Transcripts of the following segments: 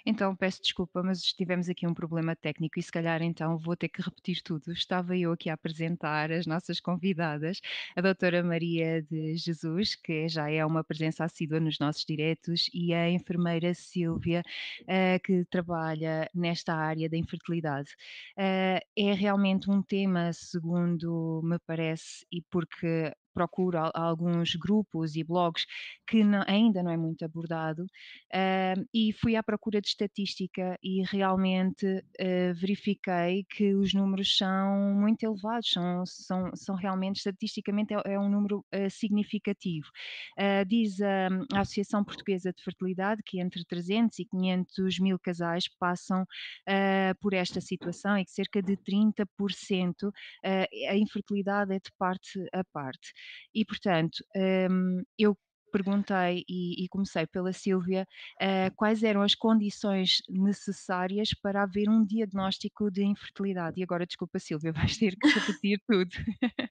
Então peço desculpa, mas tivemos aqui um problema técnico e se calhar então vou ter que repetir tudo. Estava eu aqui a apresentar as nossas convidadas, a doutora Maria de Jesus, que já é uma presença assídua nos nossos diretos, e a enfermeira Sílvia, que trabalha nesta área da infertilidade. É realmente um tema, segundo me parece, e porque procuro alguns grupos e blogs que ainda não é muito abordado, e fui à procura de estatística e realmente verifiquei que os números são muito elevados, são realmente, estatisticamente, é um número significativo. Diz a Associação Portuguesa de Fertilidade que entre 300 e 500 mil casais passam por esta situação e que cerca de 30% a infertilidade é de parte a parte. E, portanto, eu perguntei e comecei pela Sílvia, quais eram as condições necessárias para haver um diagnóstico de infertilidade. E agora, desculpa, Sílvia, vais ter que repetir tudo.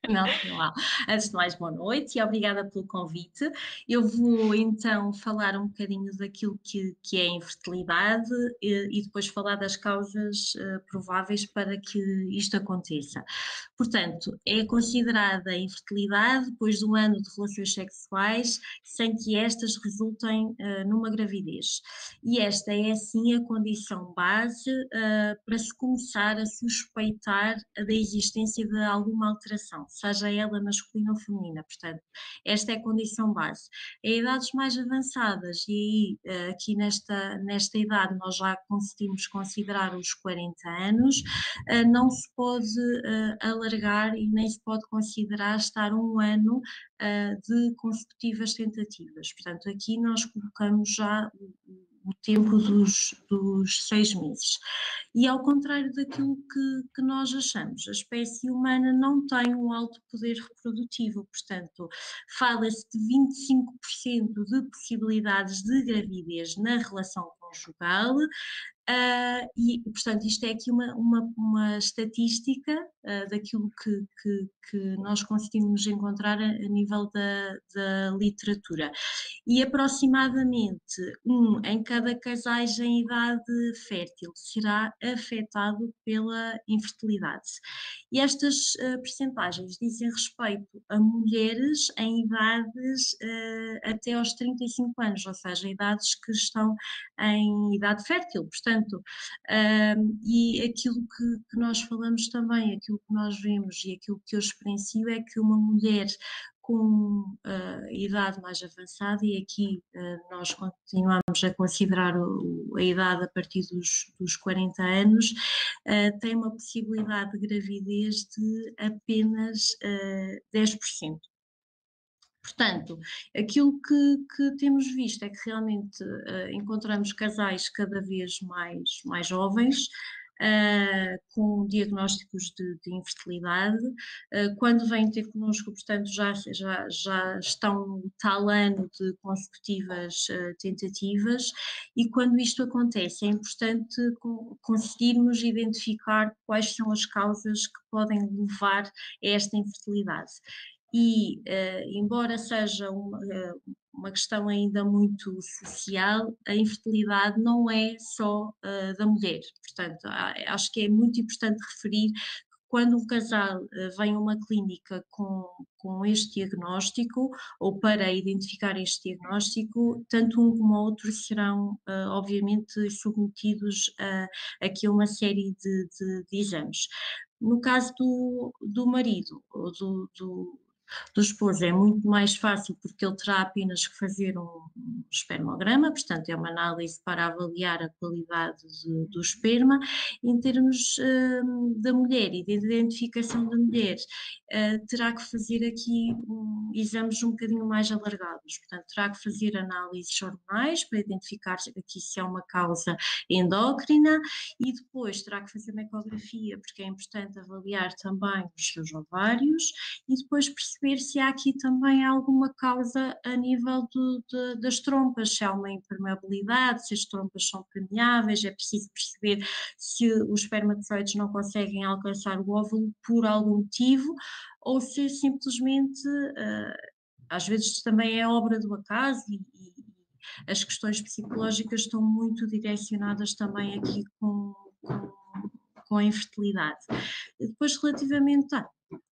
Não tem mal. Antes de mais, boa noite e obrigada pelo convite. Eu vou então falar um bocadinho daquilo que é a infertilidade e depois falar das causas prováveis para que isto aconteça. Portanto, é considerada a infertilidade depois de um ano de relações sexuais sem que estas resultem numa gravidez. E esta é, assim, a condição base para se começar a suspeitar da existência de alguma alteração, seja ela masculina ou feminina. Portanto, esta é a condição base. Em idades mais avançadas, e aí aqui nesta idade nós já conseguimos considerar os 40 anos, não se pode alargar e nem se pode considerar estar um ano de consecutivas tentativas. Portanto, aqui nós colocamos já o tempo dos 6 meses. E ao contrário daquilo que nós achamos, a espécie humana não tem um alto poder reprodutivo, portanto, fala-se de 25% de possibilidades de gravidez na relação conjugal, e, portanto, isto é aqui uma estatística daquilo que nós conseguimos encontrar a nível da literatura. E aproximadamente um em cada casais em idade fértil será afetado pela infertilidade. E estas percentagens dizem respeito a mulheres em idades até aos 35 anos, ou seja, idades que estão em idade fértil. Portanto, e aquilo que nós falamos também, aquilo que nós vemos e aquilo que eu experiencio é que uma mulher com idade mais avançada, e aqui nós continuamos a considerar a idade a partir dos 40 anos, tem uma possibilidade de gravidez de apenas 10%. Portanto, aquilo que temos visto é que realmente encontramos casais cada vez mais jovens, com diagnósticos de infertilidade. Quando vêm ter connosco, portanto, já estão no tal ano de consecutivas tentativas, e quando isto acontece é importante conseguirmos identificar quais são as causas que podem levar a esta infertilidade. E, embora seja uma questão ainda muito social, a infertilidade não é só da mulher. Portanto, acho que é muito importante referir que quando um casal vem a uma clínica com este diagnóstico, ou para identificar este diagnóstico, tanto um como o outro serão, obviamente, submetidos aqui a uma série de exames. No caso do marido ou do esposo é muito mais fácil, porque ele terá apenas que fazer um espermograma, portanto é uma análise para avaliar a qualidade do esperma. Em termos da mulher e de identificação da mulher, terá que fazer aqui exames um bocadinho mais alargados, portanto terá que fazer análises hormonais para identificar aqui se é uma causa endócrina, e depois terá que fazer uma ecografia, porque é importante avaliar também os seus ovários, e depois perceber se há aqui também alguma causa a nível das trompas, se há uma impermeabilidade, se as trompas são permeáveis. É preciso perceber se os espermatozoides não conseguem alcançar o óvulo por algum motivo, ou se simplesmente, às vezes também é obra do acaso, as questões psicológicas estão muito direcionadas também aqui com, com a infertilidade. Depois, relativamente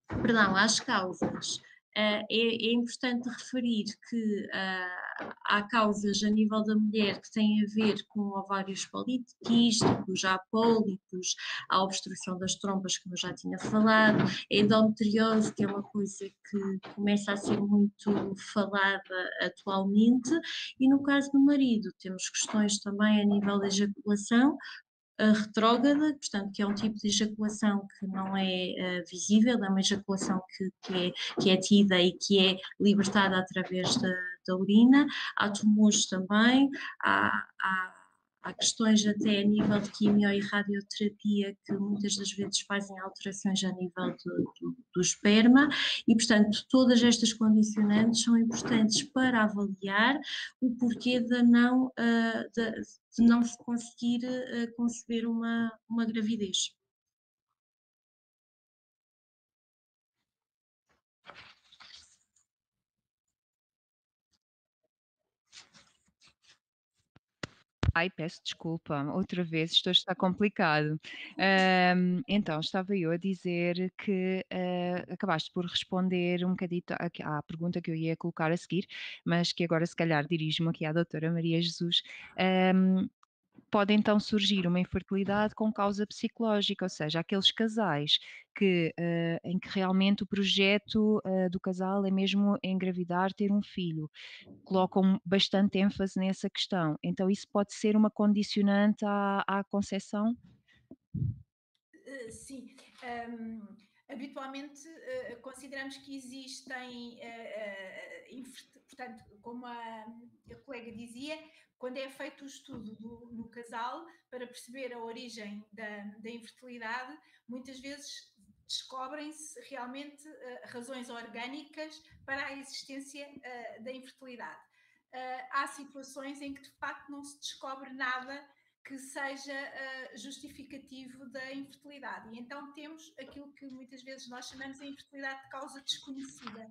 perdão, às causas. É importante referir que há causas a nível da mulher que têm a ver com ovários poliquísticos, há pólipos, há obstrução das trompas, como eu já tinha falado, a endometriose, que é uma coisa que começa a ser muito falada atualmente, e no caso do marido, temos questões também a nível da ejaculação, a retrógrada, portanto, que é um tipo de ejaculação que não é visível, é uma ejaculação que é tida e que é libertada através da urina. Há tumores também, há há questões até a nível de quimio e radioterapia que muitas das vezes fazem alterações a nível do esperma e, portanto, todas estas condicionantes são importantes para avaliar o porquê de não se conseguir conceber uma gravidez. Ai, peço desculpa, outra vez, isto hoje está complicado. Então, estava eu a dizer que, acabaste por responder um bocadito à pergunta que eu ia colocar a seguir, mas que agora se calhar dirijo-me aqui à doutora Maria Jesus. Hum, Pode então surgir uma infertilidade com causa psicológica, ou seja, aqueles casais em que realmente o projeto, do casal é mesmo engravidar, ter um filho, colocam bastante ênfase nessa questão. Então isso pode ser uma condicionante à conceção? Sim, habitualmente, consideramos que existem, portanto, como a colega dizia, quando é feito o estudo no casal para perceber a origem da infertilidade, muitas vezes descobrem-se realmente razões orgânicas para a existência da infertilidade. Há situações em que de facto não se descobre nada que seja justificativo da infertilidade. E então temos aquilo que muitas vezes nós chamamos de infertilidade de causa desconhecida.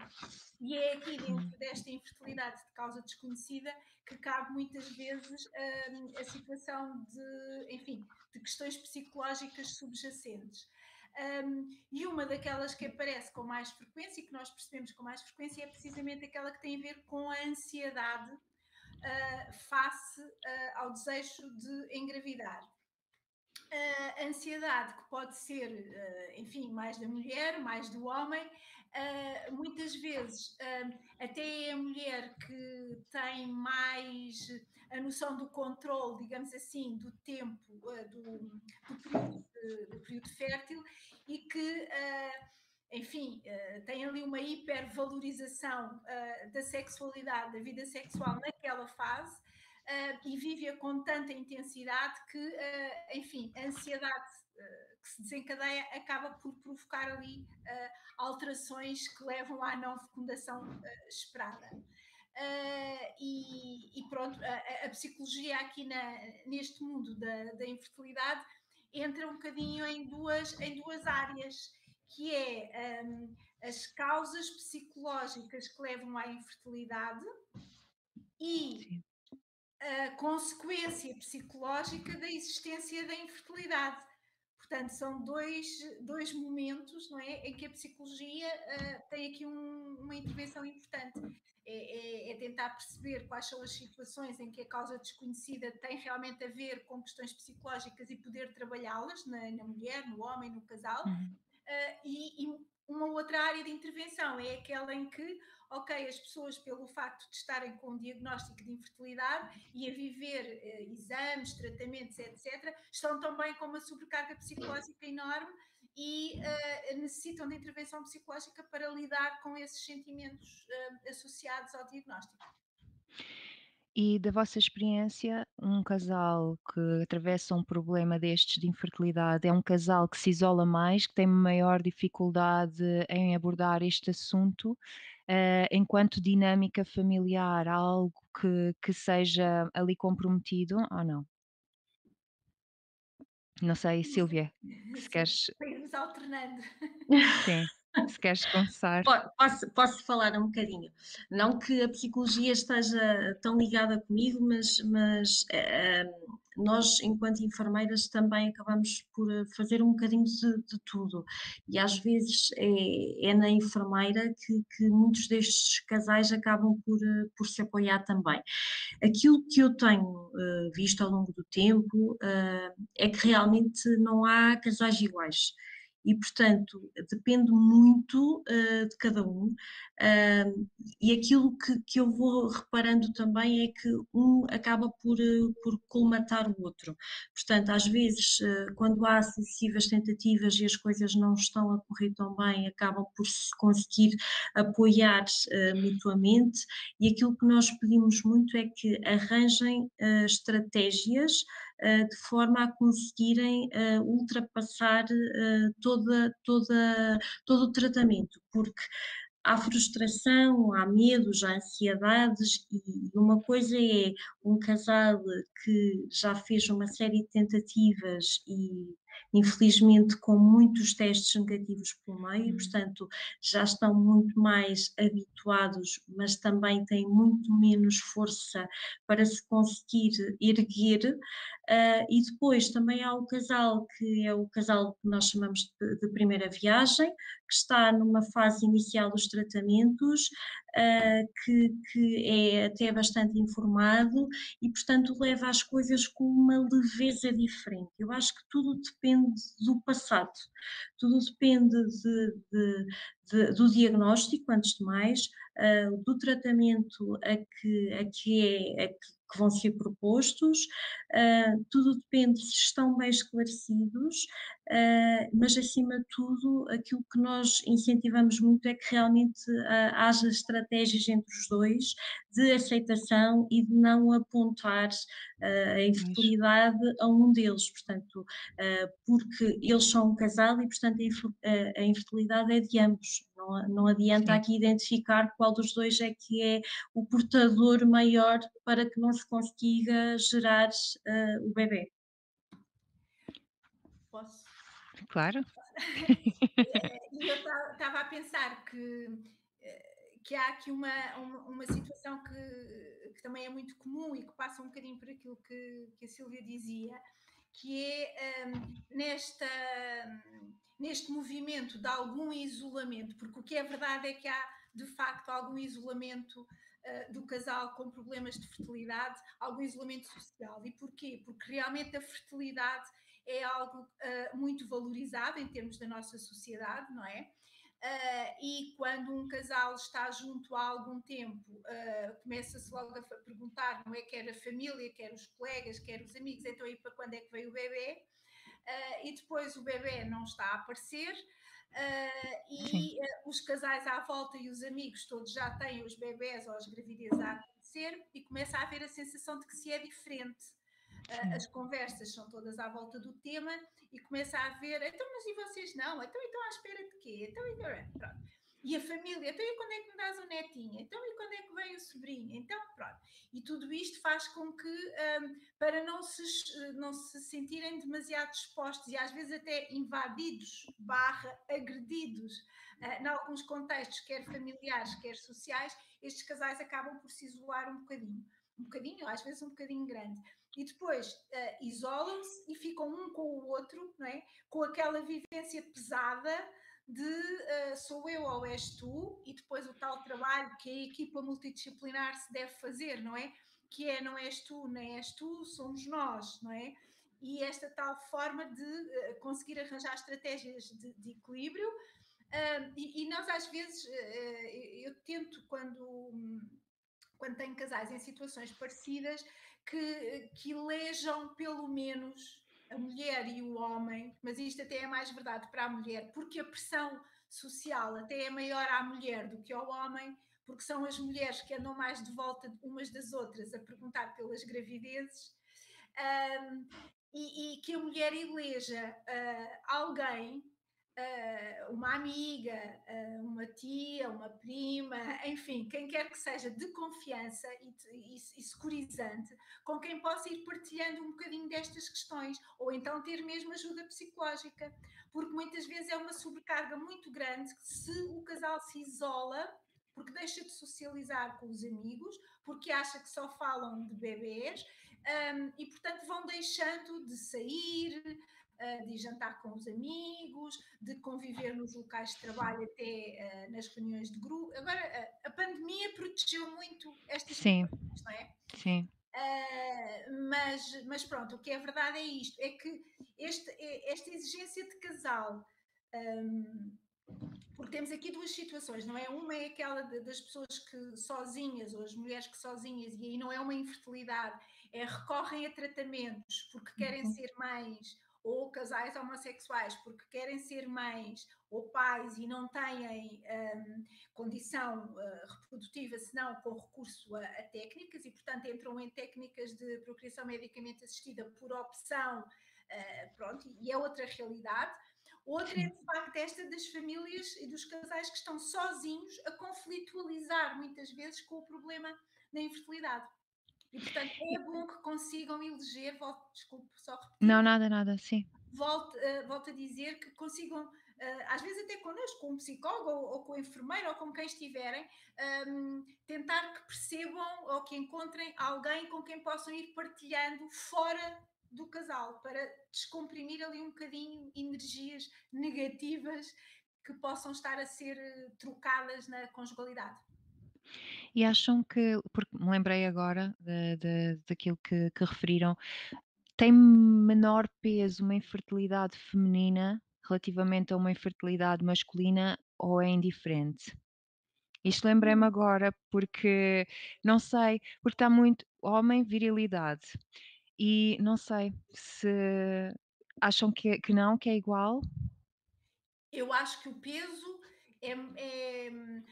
E é aqui Hum, dentro desta infertilidade de causa desconhecida que cabe muitas vezes a situação enfim, de questões psicológicas subjacentes. E uma daquelas que aparece com mais frequência e que nós percebemos com mais frequência é precisamente aquela que tem a ver com a ansiedade face ao desejo de engravidar. A ansiedade, que pode ser, enfim, mais da mulher, mais do homem, muitas vezes até é a mulher que tem mais a noção do controle, digamos assim, do tempo, do período fértil e que enfim, tem ali uma hipervalorização da sexualidade, da vida sexual naquela fase, e vive-a com tanta intensidade que, enfim, a ansiedade que se desencadeia acaba por provocar ali alterações que levam à não fecundação esperada. E pronto, a psicologia aqui neste mundo da infertilidade entra um bocadinho em duas áreas, que é as causas psicológicas que levam à infertilidade e sim, a consequência psicológica da existência da infertilidade. Portanto, são dois momentos, não é, em que a psicologia tem aqui uma intervenção importante. É tentar perceber quais são as situações em que a causa desconhecida tem realmente a ver com questões psicológicas e poder trabalhá-las na mulher, no homem, no casal, uhum, e uma outra área de intervenção é aquela em que, ok, as pessoas, pelo facto de estarem com um diagnóstico de infertilidade e a viver exames, tratamentos, etc., estão também com uma sobrecarga psicológica enorme e necessitam de intervenção psicológica para lidar com esses sentimentos associados ao diagnóstico. E da vossa experiência, um casal que atravessa um problema destes de infertilidade, é um casal que se isola mais, que tem maior dificuldade em abordar este assunto, enquanto dinâmica familiar, há algo que seja ali comprometido ou não? Não sei, Sílvia, que se Sim, queres para irmos alternando. sim. Se queres começar. Posso falar um bocadinho. Não que a psicologia esteja tão ligada comigo, mas nós, enquanto enfermeiras, também acabamos por fazer um bocadinho de tudo. E às vezes é na enfermeira que muitos destes casais acabam por se apoiar também. Aquilo que eu tenho visto ao longo do tempo é que realmente não há casais iguais. E, portanto, depende muito de cada um. E aquilo que eu vou reparando também é que um acaba por colmatar o outro. Portanto, às vezes, quando há sucessivas tentativas e as coisas não estão a correr tão bem, acabam por se conseguir apoiar mutuamente. E aquilo que nós pedimos muito é que arranjem estratégias de forma a conseguirem ultrapassar todo o tratamento, porque há frustração, há medos, há ansiedades, e uma coisa é um casal que já fez uma série de tentativas e infelizmente com muitos testes negativos pelo meio, Hum, portanto já estão muito mais habituados, mas também têm muito menos força para se conseguir erguer. E depois também há o casal que é o casal que nós chamamos de primeira viagem, que está numa fase inicial dos tratamentos, que é até bastante informado e, portanto, leva as coisas com uma leveza diferente. Eu acho que tudo depende do passado, tudo depende do diagnóstico, antes de mais, do tratamento que vão ser propostos, tudo depende se estão bem esclarecidos, mas acima de tudo, aquilo que nós incentivamos muito é que realmente haja estratégias entre os dois de aceitação e de não apontar a pois, infertilidade a um deles, portanto, porque eles são um casal e, portanto, a infertilidade é de ambos. Não adianta sim. aqui identificar qual dos dois é que é o portador maior para que não se consiga gerar o bebê. Posso? Claro. E eu estava a pensar que há aqui uma situação que também é muito comum e que passa um bocadinho por aquilo que a Silvia dizia, que é neste movimento de algum isolamento, porque o que é verdade é que há de facto algum isolamento do casal com problemas de fertilidade, algum isolamento social. E porquê? Porque realmente a fertilidade é algo muito valorizado em termos da nossa sociedade, não é? E quando um casal está junto há algum tempo, começa-se logo a perguntar, não é? Quer a família, quer os colegas, quer os amigos, então e para quando é que veio o bebê? E depois o bebê não está a aparecer, Sim. os casais à volta e os amigos todos já têm os bebés ou as gravidezes a acontecer e começa a haver a sensação de que se é diferente. As Sim. conversas são todas à volta do tema e começa a haver, então, mas e vocês não? Então, estão à espera de quê? Pronto. E a família, então e quando é que me dás o netinho? Então e quando é que vem o sobrinho? Então, pronto. E tudo isto faz com que, para não se sentirem demasiado expostos e às vezes até invadidos, barra, agredidos, em alguns contextos, quer familiares, quer sociais, estes casais acabam por se isolar um bocadinho, às vezes um bocadinho grande. E depois isolam-se e ficam um com o outro, não é? Com aquela vivência pesada de sou eu ou és tu, e depois o tal trabalho que a equipa multidisciplinar se deve fazer, não é? Que é não és tu, nem és tu, somos nós, não é? E esta tal forma de conseguir arranjar estratégias de equilíbrio. E nós às vezes, eu tento quando tenho casais em situações parecidas, que elejam pelo menos a mulher e o homem, mas isto até é mais verdade para a mulher, porque a pressão social até é maior à mulher do que ao homem, porque são as mulheres que andam mais de volta umas das outras a perguntar pelas gravidezes, um, e que a mulher eleja alguém uma amiga, uma tia, uma prima, enfim, quem quer que seja de confiança e securizante, com quem possa ir partilhando um bocadinho destas questões, ou então ter mesmo ajuda psicológica, porque muitas vezes é uma sobrecarga muito grande que se o casal se isola, porque deixa de socializar com os amigos, porque acha que só falam de bebês, e portanto vão deixando de sair, de jantar com os amigos, de conviver nos locais de trabalho, até nas reuniões de grupo. Agora, a pandemia protegeu muito estas Sim, situações, não é? sim, Mas pronto, o que é verdade é isto: é que esta exigência de casal. hum, Porque temos aqui duas situações, não é? Uma é aquela das pessoas que sozinhas, ou as mulheres que sozinhas, e aí não é uma infertilidade, é recorrem a tratamentos porque querem uhum, ser mães, ou casais homossexuais porque querem ser mães ou pais e não têm condição reprodutiva, senão com recurso a técnicas, e portanto entram em técnicas de procriação medicamente assistida por opção, pronto, e é outra realidade. Outra é, sim. de facto, esta das famílias e dos casais que estão sozinhos a conflitualizar muitas vezes com o problema da infertilidade. E, portanto, é bom que consigam eleger, desculpe só repetir, Não, nada, nada, sim, volto a dizer que consigam, às vezes até connosco, com um psicólogo ou com o enfermeiro ou com quem estiverem, tentar que percebam ou que encontrem alguém com quem possam ir partilhando fora do casal, para descomprimir ali um bocadinho energias negativas que possam estar a ser trocadas na conjugalidade. e acham que porque me lembrei agora daquilo que referiram, tem menor peso uma infertilidade feminina relativamente a uma infertilidade masculina ou é indiferente? Isto lembrei-me agora porque, não sei, porque está muito homem, virilidade, e não sei se acham que não, que é igual? Eu acho que o peso é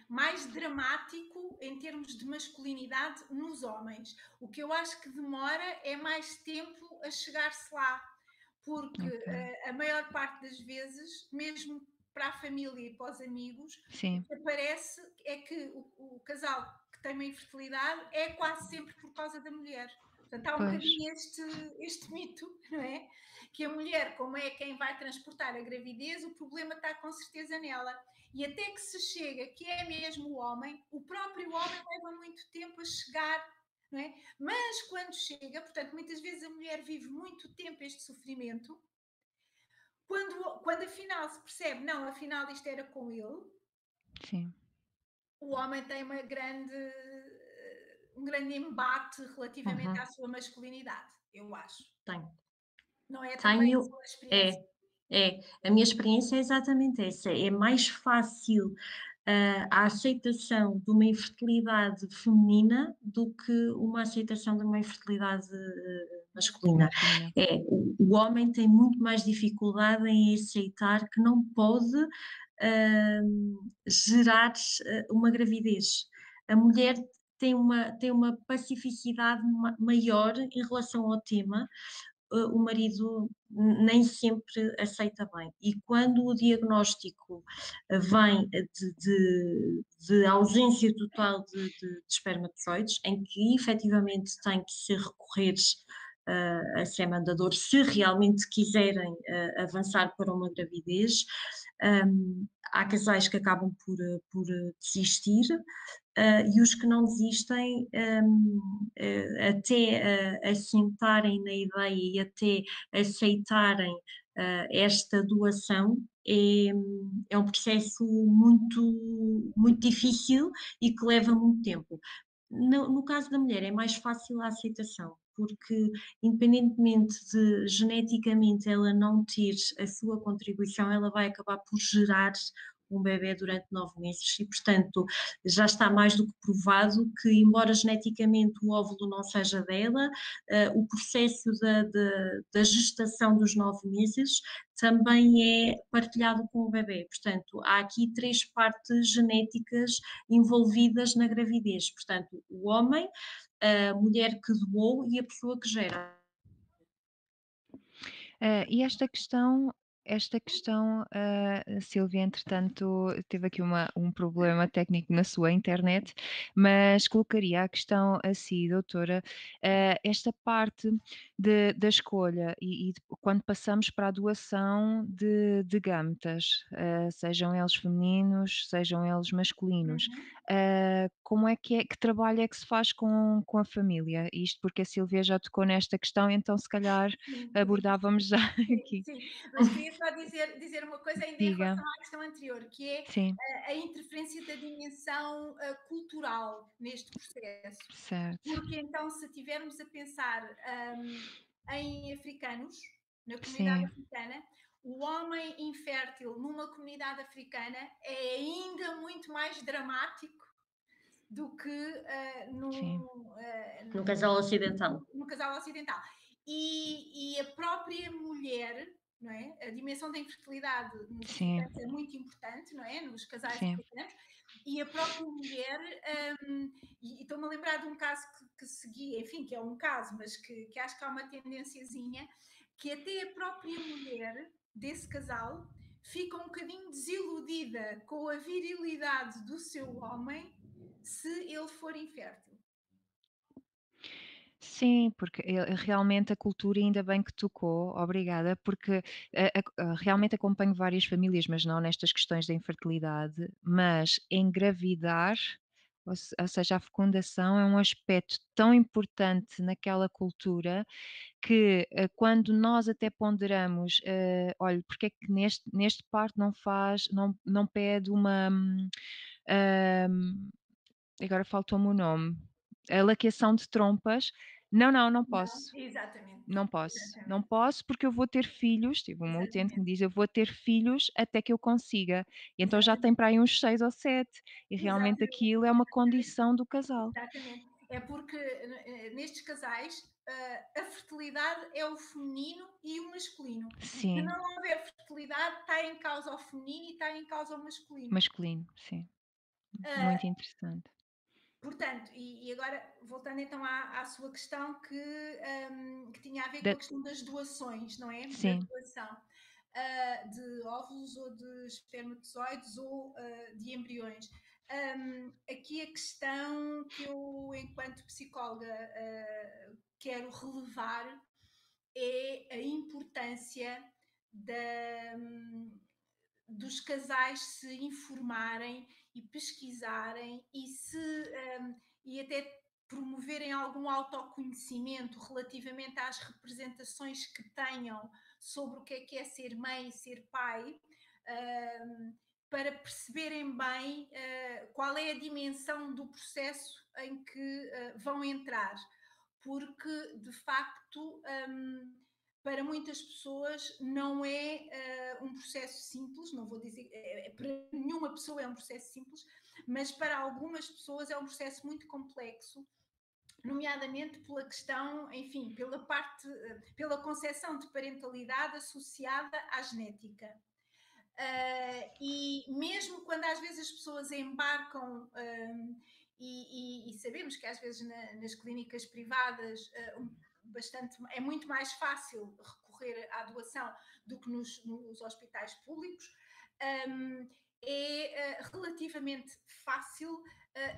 mais dramático em termos de masculinidade nos homens. O que eu acho que demora é mais tempo a chegar-se lá, porque Ok, a maior parte das vezes, mesmo para a família e para os amigos, o sim, que aparece é que o casal que tem uma infertilidade é quase sempre por causa da mulher. Portanto, há um pois, bocadinho este mito, não é? Que a mulher, como é quem vai transportar a gravidez, o problema está com certeza nela. E até que se chega, que é mesmo o homem, o próprio homem leva muito tempo a chegar, não é? Mas quando chega, portanto, muitas vezes a mulher vive muito tempo este sofrimento, quando afinal se percebe, não, afinal isto era com ele, sim. o homem tem um grande embate relativamente Uhum. à sua masculinidade, eu acho. Tenho. Não é também a Tenho sua experiência? é, a minha experiência é exatamente essa, é mais fácil, a aceitação de uma infertilidade feminina do que uma aceitação de uma infertilidade, masculina. Masculina. O homem tem muito mais dificuldade em aceitar que não pode, gerar, uma gravidez. A mulher tem uma pacificidade maior em relação ao tema, o marido nem sempre aceita bem. E quando o diagnóstico vem de ausência total de espermatozoides, em que efetivamente tem que se recorrer a semandador se realmente quiserem avançar para uma gravidez, há casais que acabam por desistir, e os que não desistem, até assentarem na ideia e até aceitarem esta doação, é um processo muito difícil e que leva muito tempo. No caso da mulher é mais fácil a aceitação, porque independentemente de geneticamente ela não ter a sua contribuição, ela vai acabar por gerar um bebé durante 9 meses e, portanto, já está mais do que provado que, embora geneticamente o óvulo não seja dela, o processo da gestação dos 9 meses também é partilhado com o bebê. Portanto, há aqui 3 partes genéticas envolvidas na gravidez. Portanto, o homem, a mulher que doou e a pessoa que gera. E esta questão esta questão, a Sílvia, entretanto, teve aqui um problema técnico na sua internet, mas colocaria a questão assim, doutora, esta parte da escolha e quando passamos para a doação de gametas, sejam eles femininos, sejam eles masculinos, Uhum. como que trabalho é que se faz com a família? Isto porque a Sílvia já tocou nesta questão, então se calhar Sim, podemos. abordávamos já Sim, aqui. sim. Mas queria só dizer uma coisa ainda em Diga. relação à questão anterior, que é Sim, a interferência da dimensão cultural neste processo. certo. Porque então, se estivermos a pensar em africanos, na comunidade Sim, africana, o homem infértil numa comunidade africana é ainda muito mais dramático do que sim, No casal ocidental. no casal ocidental. E a própria mulher, não é? A dimensão da infertilidade nos sim, africanos é muito importante, não é? Nos casais sim, africanos. E a própria mulher, e estou-me a lembrar de um caso que segui, enfim, que é um caso, mas que acho que há uma tendenciazinha, que até a própria mulher desse casal fica um bocadinho desiludida com a virilidade do seu homem se ele for infértil. sim, porque realmente a cultura, ainda bem que tocou, obrigada, porque realmente acompanho várias famílias, mas não nestas questões da infertilidade, mas engravidar, ou seja, a fecundação é um aspecto tão importante naquela cultura que quando nós até ponderamos, olha, porque é que neste parto não faz, não pede uma, hum, agora faltou-me o nome, a laqueação de trompas. Não, não, não Não, posso, exatamente, não posso, não exatamente, posso porque eu vou ter filhos, tive uma utente que me exatamente, diz: "Eu vou ter filhos até que eu consiga", e então já tem exatamente, para aí uns 6 ou 7 e realmente exatamente, aquilo é uma condição do casal. exatamente. É porque nestes casais a fertilidade é o feminino e o masculino. Se Sim, não houver fertilidade, está em causa o feminino e está em causa o masculino. masculino, sim, Ah, muito interessante. portanto, e agora voltando então à sua questão que tinha a ver com Da a questão das doações, não é? Da Sim, doação de óvulos ou de espermatozoides ou de embriões. Aqui a questão que eu, enquanto psicóloga, quero relevar é a importância da, dos casais se informarem e pesquisarem e até promoverem algum autoconhecimento relativamente às representações que tenham sobre o que é ser mãe e ser pai, um, para perceberem bem qual é a dimensão do processo em que vão entrar. Porque, de facto, para muitas pessoas não é um processo simples, não vou dizer, para nenhuma pessoa é um processo simples, mas para algumas pessoas é um processo muito complexo, nomeadamente pela questão, enfim, pela concepção de parentalidade associada à genética. E mesmo quando às vezes as pessoas embarcam, e sabemos que às vezes nas clínicas privadas é muito mais fácil recorrer à doação do que nos hospitais públicos, um, é relativamente fácil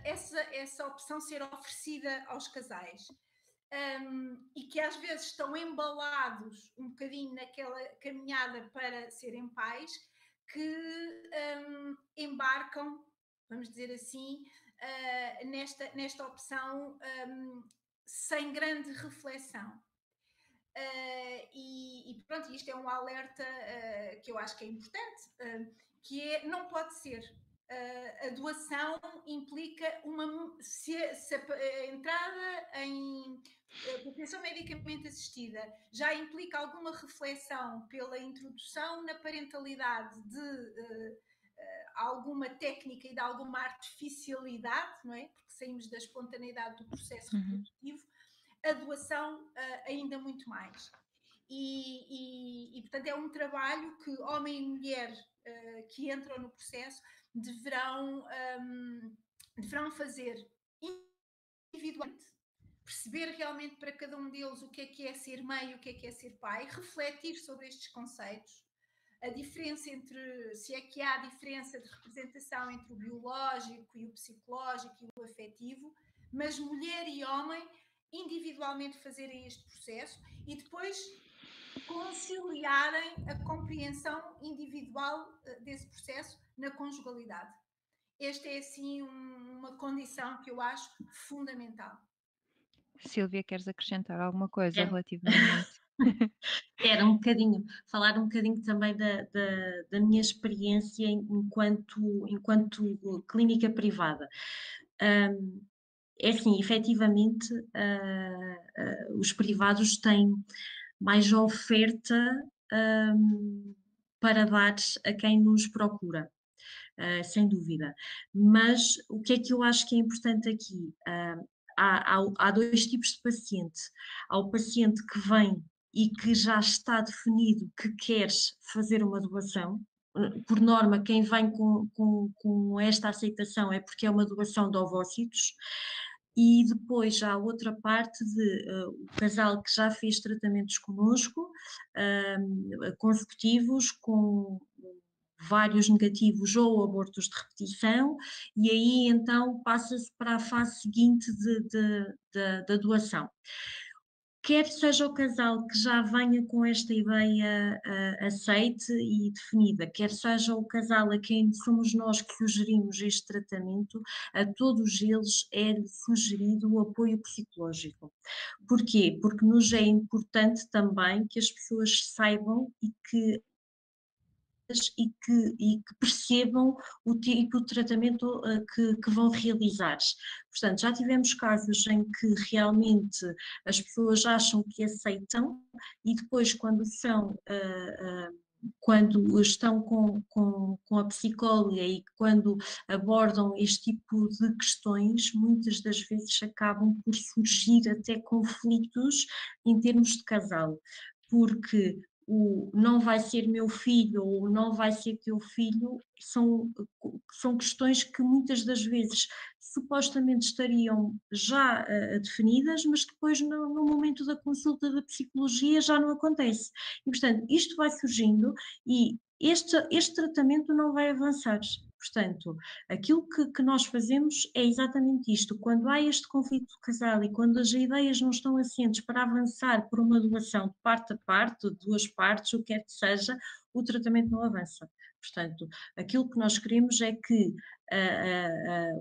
essa opção ser oferecida aos casais. E que às vezes estão embalados um bocadinho naquela caminhada para serem pais, que embarcam, vamos dizer assim, nesta opção sem grande reflexão. E pronto, isto é um alerta que eu acho que é importante, que é, não pode ser. A doação implica se a entrada em proteção medicamente assistida já implica alguma reflexão pela introdução na parentalidade de alguma técnica e de alguma artificialidade, não é? Porque saímos da espontaneidade do processo uhum, reprodutivo, a doação ainda muito mais. Portanto, é um trabalho que homem e mulher que entram no processo deverão, deverão fazer individualmente, perceber realmente para cada um deles o que é ser mãe e o que é ser pai, refletir sobre estes conceitos, a diferença entre, se é que há diferença de representação entre o biológico e o psicológico e o afetivo, mas mulher e homem individualmente fazerem este processo e depois conciliarem a compreensão individual desse processo na conjugalidade. Esta é, assim, uma condição que eu acho fundamental. Silvia, queres acrescentar alguma coisa Quero, relativamente? quero um bocadinho, falar um bocadinho também da minha experiência enquanto clínica privada. É assim, efetivamente, os privados têm mais oferta, para dar a quem nos procura, sem dúvida. Mas o que é que eu acho que é importante aqui? Há 2 tipos de paciente. Há o paciente que vem e que já está definido que quer fazer uma doação. Por norma, quem vem com esta aceitação é porque é uma doação de ovócitos. E depois já há outra parte o casal que já fez tratamentos connosco, consecutivos, com vários negativos ou abortos de repetição, e aí então passa-se para a fase seguinte da doação. Quer seja o casal que já venha com esta ideia aceite e definida, quer seja o casal a quem somos nós que sugerimos este tratamento, a todos eles é sugerido o apoio psicológico. Porquê? Porque nos é importante também que as pessoas saibam e que percebam o tipo de tratamento que vão realizar. Portanto, já tivemos casos em que realmente as pessoas acham que aceitam e depois quando estão com a psicóloga e quando abordam este tipo de questões, muitas das vezes acabam por surgir até conflitos em termos de casal, porque o não vai ser meu filho ou não vai ser teu filho são questões que muitas das vezes supostamente estariam já definidas, mas depois no momento da consulta da psicologia já não acontece. E, portanto, isto vai surgindo e este tratamento não vai avançar. Portanto, aquilo que nós fazemos é exatamente isto. Quando há este conflito do casal e quando as ideias não estão assentes para avançar por uma doação de parte a parte, de duas partes, o que quer que seja, o tratamento não avança. Portanto, aquilo que nós queremos é que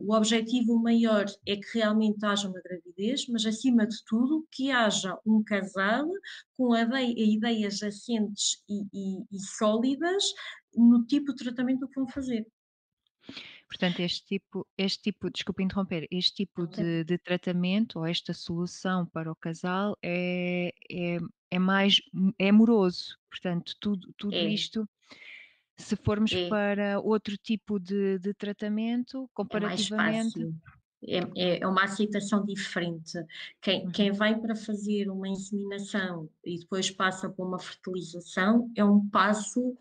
o objetivo maior é que realmente haja uma gravidez, mas acima de tudo que haja um casal com ideias assentes e sólidas no tipo de tratamento que vão fazer. Portanto, desculpa interromper, este tipo Ok. de tratamento ou esta solução para o casal é mais é amoroso, portanto, tudo É, isto, se formos é. para outro tipo de tratamento, É mais comparativamente. fácil, é uma aceitação diferente. Quem Uhum, vai para fazer uma inseminação e depois passa para uma fertilização é um passo,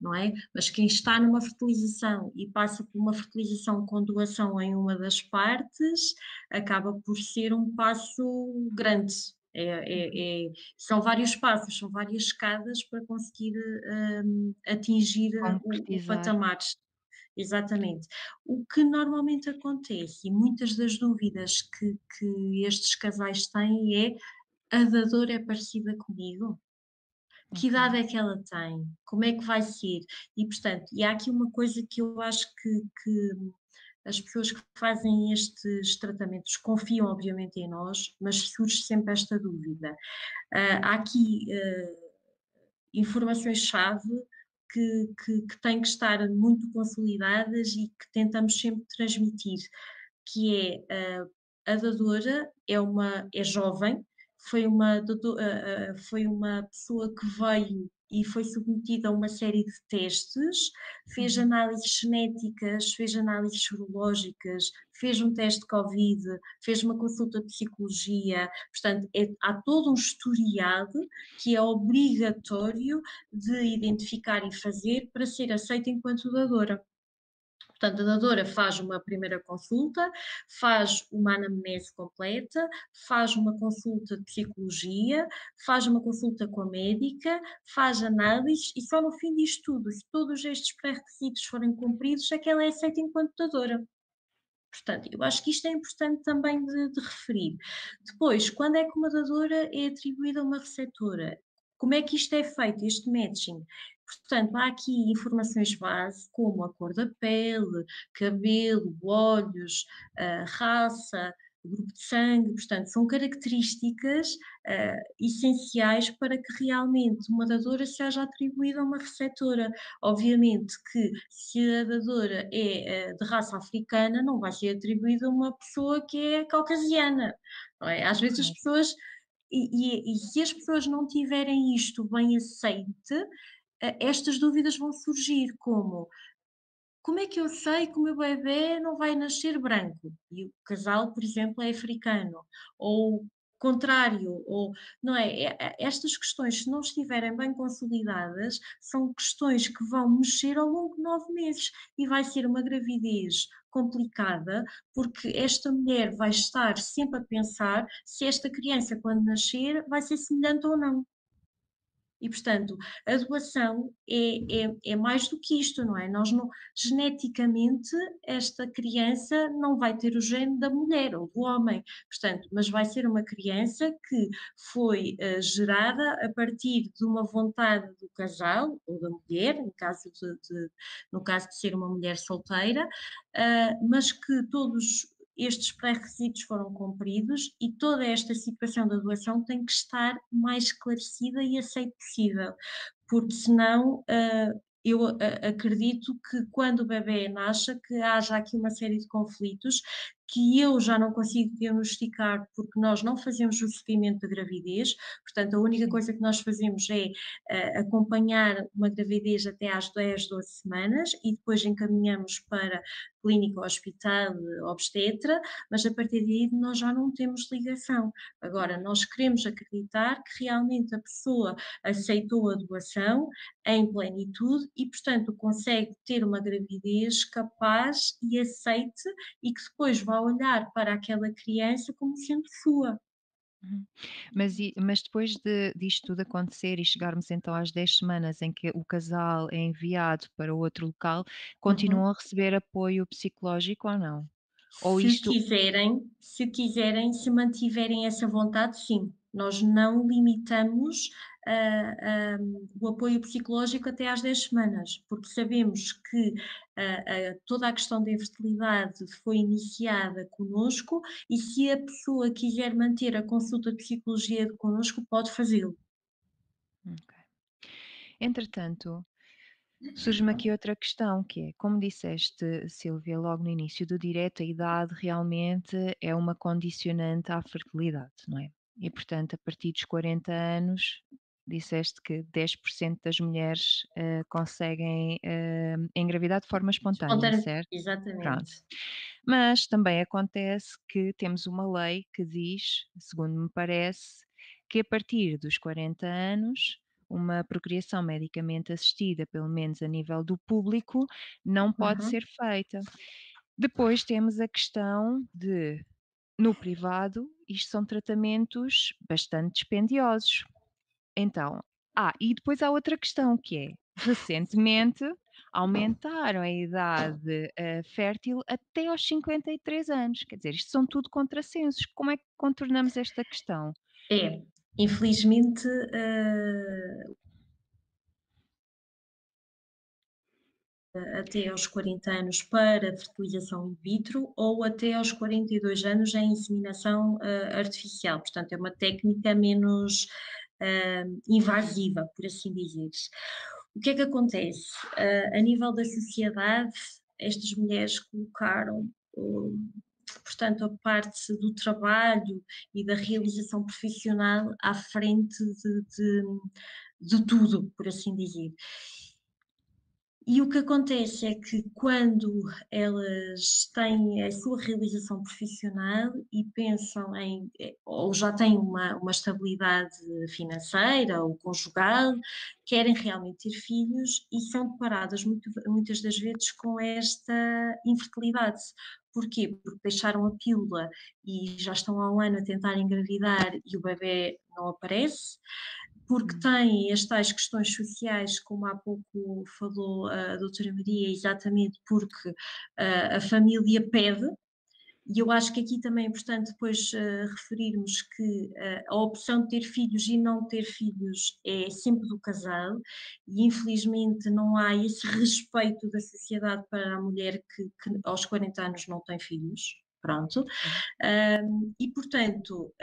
não é? Mas quem está numa fertilização e passa por uma fertilização com doação em uma das partes, acaba por ser um passo grande. uhum. São vários passos, são várias escadas para conseguir atingir o Concretizar. patamar. Exatamente. O que normalmente acontece e muitas das dúvidas que estes casais têm é: "A dadora é parecida comigo? Que Ok. idade é que ela tem? Como é que vai ser?" E portanto, há aqui uma coisa que eu acho que as pessoas que fazem estes tratamentos confiam obviamente em nós, mas surge sempre esta dúvida. Há aqui, informações-chave que têm que estar muito consolidadas e que tentamos sempre transmitir, que a dadora é jovem, foi uma pessoa que veio e foi submetida a uma série de testes, fez Uhum. análises genéticas, fez análises sorológicas, fez um teste de Covid, fez uma consulta de psicologia, portanto, há todo um historial que é obrigatório de identificar e fazer para ser aceita enquanto dadora. Portanto, a dadora faz uma primeira consulta, faz uma anamnese completa, faz uma consulta de psicologia, faz uma consulta com a médica, faz análises e só no fim disto tudo, se todos estes pré-requisitos forem cumpridos, é que ela é aceita enquanto dadora. Portanto, eu acho que isto é importante também de referir. Depois, quando é que uma dadora é atribuída a uma receptora? Como é que isto é feito, este matching? Portanto, há aqui informações base, como a cor da pele, cabelo, olhos, raça, grupo de sangue, portanto, são características essenciais para que realmente uma dadora seja atribuída a uma receptora. Obviamente que se a dadora é de raça africana, não vai ser atribuída a uma pessoa que é caucasiana, não é? Às vezes as Correto. pessoas e se as pessoas não tiverem isto bem aceite, estas dúvidas vão surgir, como é que eu sei que o meu bebé não vai nascer branco? E o casal, por exemplo, é africano, ou contrário, ou não é? Estas questões, se não estiverem bem consolidadas, são questões que vão mexer ao longo de 9 meses e vai ser uma gravidez complicada, porque esta mulher vai estar sempre a pensar se esta criança, quando nascer, vai ser semelhante ou não. E, portanto, a doação é mais do que isto, não é? Nós não geneticamente, esta criança não vai ter o gene da mulher ou do homem, portanto, mas vai ser uma criança que foi, gerada a partir de uma vontade do casal ou da mulher, no caso de ser uma mulher solteira, mas que todos estes pré-requisitos foram cumpridos e toda esta situação da doação tem que estar mais esclarecida e aceite possível, porque senão, eu acredito que quando o bebé nasce, que haja aqui uma série de conflitos que eu já não consigo diagnosticar, porque nós não fazemos o seguimento da gravidez, portanto a única Sim. coisa que nós fazemos é, acompanhar uma gravidez até às 10, 12 semanas e depois encaminhamos para clínica ou hospital obstetra, mas a partir daí nós já não temos ligação. Agora, nós queremos acreditar que realmente a pessoa aceitou a doação em plenitude e, portanto, consegue ter uma gravidez capaz e aceite e que depois vá olhar para aquela criança como sendo sua. Uhum. Mas depois disto tudo acontecer e chegarmos então às 10 semanas em que o casal é enviado para outro local, continuam Uhum. a receber apoio psicológico ou não? Ou Se isto quiserem, se quiserem, se mantiverem essa vontade, sim. Nós não limitamos, o apoio psicológico até às 10 semanas, porque sabemos que, toda a questão da infertilidade foi iniciada connosco e se a pessoa quiser manter a consulta de psicologia connosco, pode fazê-lo. ok. Entretanto, surge-me aqui outra questão que é, como disseste, Sílvia, logo no início do direto, a idade realmente é uma condicionante à fertilidade, não é? E portanto, a partir dos 40 anos, disseste que 10% das mulheres, conseguem, engravidar de forma espontânea, Espontâneo certo? exatamente. Pronto. Mas também acontece que temos uma lei que diz, segundo me parece, que a partir dos 40 anos, uma procriação medicamente assistida, pelo menos a nível do público, não pode Uhum. ser feita. Depois temos a questão de, no privado, isto são tratamentos bastante dispendiosos. Então, e depois há outra questão que é, recentemente aumentaram a idade, fértil até aos 53 anos, quer dizer, isto são tudo contrassensos, como é que contornamos esta questão? É, infelizmente, até aos 40 anos para fertilização in vitro ou até aos 42 anos em inseminação, artificial. Portanto, é uma técnica menos, invasiva, por assim dizer. O que é que acontece? A nível da sociedade, estas mulheres colocaram, portanto, a parte do trabalho e da realização profissional à frente de tudo, por assim dizer. E o que acontece é que quando elas têm a sua realização profissional e pensam em, ou já têm uma estabilidade financeira ou conjugal, querem realmente ter filhos e são deparadas muitas das vezes com esta infertilidade. Porquê? Porque deixaram a pílula e já estão há um ano a tentar engravidar e o bebê não aparece, porque Hum, têm as tais questões sociais, como há pouco falou a doutora Maria, exatamente porque a família pede, e eu acho que aqui também é importante depois referirmos que a opção de ter filhos e não ter filhos é sempre do casal, e infelizmente não há esse respeito da sociedade para a mulher que aos 40 anos não tem filhos. Pronto. sim, E, portanto,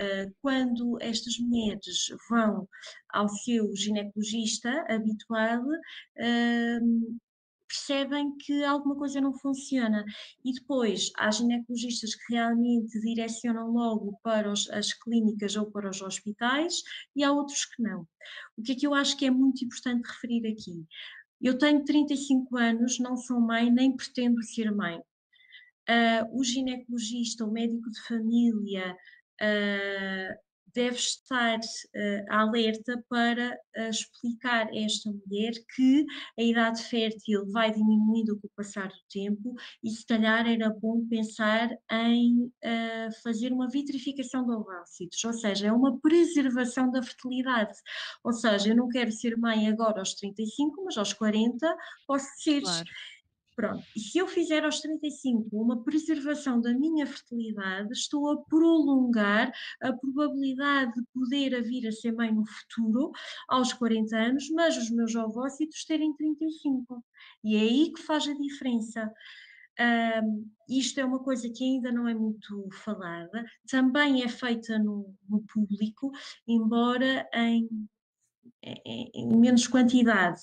quando estas mulheres vão ao seu ginecologista habitual, hum, percebem que alguma coisa não funciona. E depois há ginecologistas que realmente direcionam logo para as clínicas ou para os hospitais e há outros que não. O que é que eu acho que é muito importante referir aqui? Eu tenho 35 anos, não sou mãe, nem pretendo ser mãe. O ginecologista, o médico de família, ah, deve estar alerta para explicar a esta mulher que a idade fértil vai diminuindo com o passar do tempo e se calhar era bom pensar em fazer uma vitrificação de ovácitos, ou seja, é uma preservação da fertilidade. Ou seja, eu não quero ser mãe agora aos 35, mas aos 40 posso ser. claro, Pronto, e se eu fizer aos 35 uma preservação da minha fertilidade, estou a prolongar a probabilidade de poder a vir a ser mãe no futuro, aos 40 anos, mas os meus ovócitos terem 35. E é aí que faz a diferença. Isto é uma coisa que ainda não é muito falada, também é feita no público, embora em menos quantidade,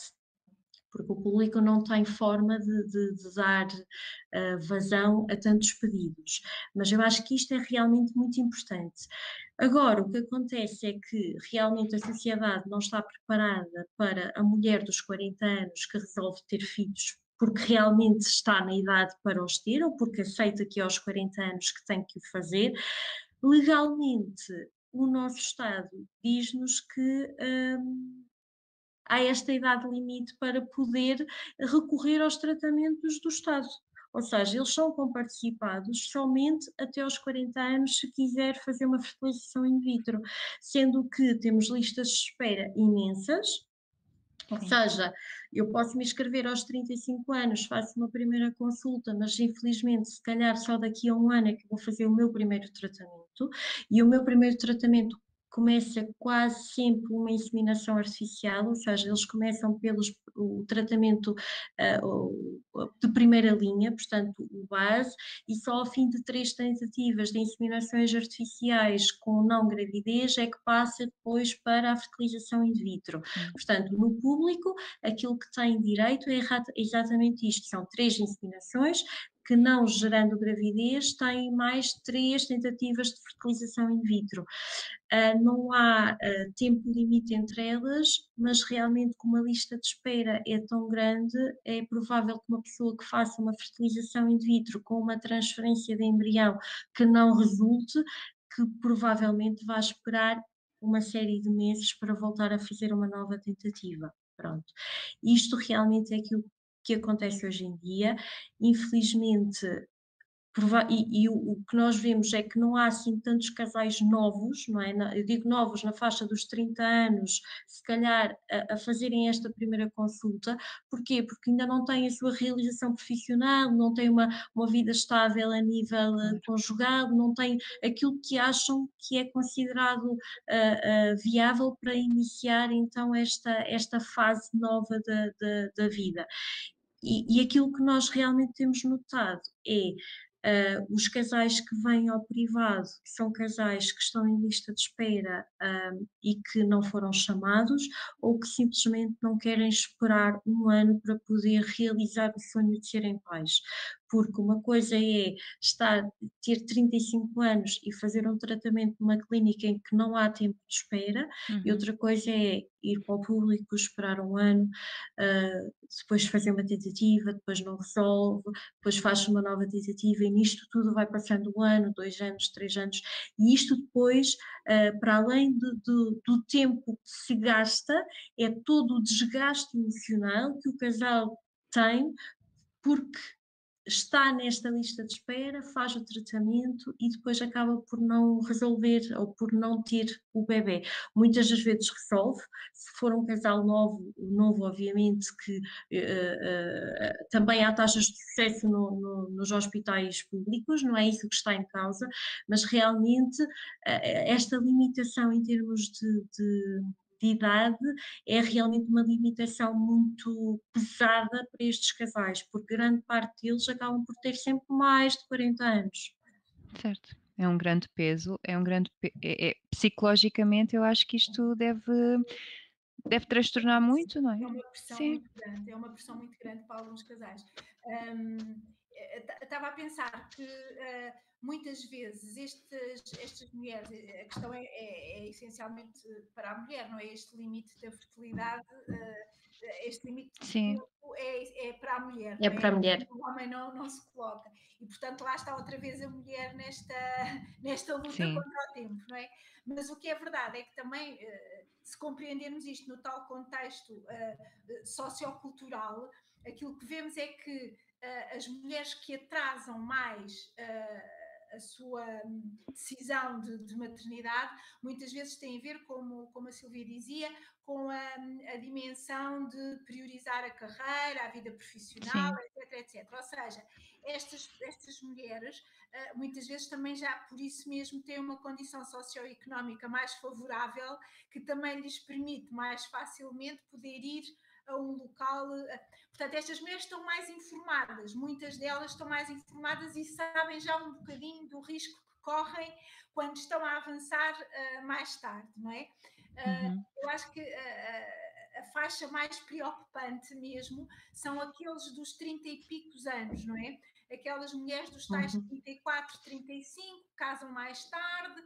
porque o público não tem forma de dar vazão a tantos pedidos. Mas eu acho que isto é realmente muito importante. Agora, o que acontece é que realmente a sociedade não está preparada para a mulher dos 40 anos que resolve ter filhos porque realmente está na idade para os ter ou porque aceita que é aos 40 anos que tem que o fazer. Legalmente, o nosso Estado diz-nos que há esta idade limite para poder recorrer aos tratamentos do Estado. Ou seja, eles são comparticipados somente até aos 40 anos se quiser fazer uma fertilização in vitro, sendo que temos listas de espera imensas, ou sim. seja, eu posso me inscrever aos 35 anos, faço uma primeira consulta, mas infelizmente, se calhar só daqui a um ano é que vou fazer o meu primeiro tratamento, e o meu primeiro tratamento começa quase sempre uma inseminação artificial, ou seja, eles começam o tratamento de primeira linha, portanto, o base, e só ao fim de 3 tentativas de inseminações artificiais com não gravidez é que passa depois para a fertilização in vitro. Sim, Portanto, no público, aquilo que tem direito é exatamente isto: são 3 inseminações que, não gerando gravidez, têm mais 3 tentativas de fertilização in vitro. Não há tempo limite entre elas, mas realmente, como a lista de espera é tão grande, é provável que uma pessoa que faça uma fertilização in vitro com uma transferência de embrião que não resulte, que provavelmente vai esperar uma série de meses para voltar a fazer uma nova tentativa. Pronto. Isto realmente é aquilo que acontece hoje em dia. Infelizmente, o que nós vemos é que não há assim tantos casais novos, não é? Eu digo novos na faixa dos 30 anos, se calhar a fazerem esta primeira consulta. Porquê? Porque ainda não têm a sua realização profissional, não têm uma vida estável a nível claro. conjugal, não têm aquilo que acham que é considerado viável para iniciar então esta fase nova da vida. E aquilo que nós realmente temos notado é os casais que vêm ao privado, que são casais que estão em lista de espera, e que não foram chamados, ou que simplesmente não querem esperar um ano para poder realizar o sonho de serem pais. porque uma coisa é ter 35 anos e fazer um tratamento numa clínica em que não há tempo de espera, e Uhum. outra coisa é ir para o público, esperar um ano, depois fazer uma tentativa, depois não resolve, depois faz uma nova tentativa e nisto tudo vai passando um ano, 2 anos, 3 anos, e isto depois, para além do tempo que se gasta, é todo o desgaste emocional que o casal tem, porque está nesta lista de espera, faz o tratamento e depois acaba por não resolver ou por não ter o bebê. Muitas das vezes resolve, se for um casal novo obviamente que também há taxas de sucesso nos hospitais públicos, não é isso que está em causa, mas realmente esta limitação em termos de idade é realmente uma limitação muito pesada para estes casais, porque grande parte deles acabam por ter sempre mais de 40 anos. Certo. É um grande peso, é um grande psicologicamente eu acho que isto deve transtornar muito, não é? É uma pressão Sim, muito grande, é uma pressão muito grande para alguns casais. Hum, Estava a pensar que muitas vezes estas mulheres, a questão é essencialmente para a mulher, não é? Este limite da fertilidade, este limite de sim, tempo é para a mulher, É não é? para a mulher. O homem não se coloca. E portanto lá está outra vez a mulher nesta luta sim, contra o tempo, não é? Mas o que é verdade é que também, se compreendermos isto no tal contexto sociocultural, aquilo que vemos é que as mulheres que atrasam mais a sua decisão de maternidade, muitas vezes tem a ver, como a Silvia dizia, com a dimensão de priorizar a carreira, a vida profissional, sim, etc, etc. Ou seja, estas mulheres muitas vezes também já por isso mesmo têm uma condição socioeconómica mais favorável, que também lhes permite mais facilmente poder ir a um local. Portanto, estas mulheres estão mais informadas, muitas delas estão mais informadas e sabem já um bocadinho do risco que correm quando estão a avançar mais tarde, não é? uhum, Eu acho que a faixa mais preocupante mesmo são aqueles dos 30 e picos anos, não é? Aquelas mulheres dos tais Uhum. 34, 35, casam mais tarde,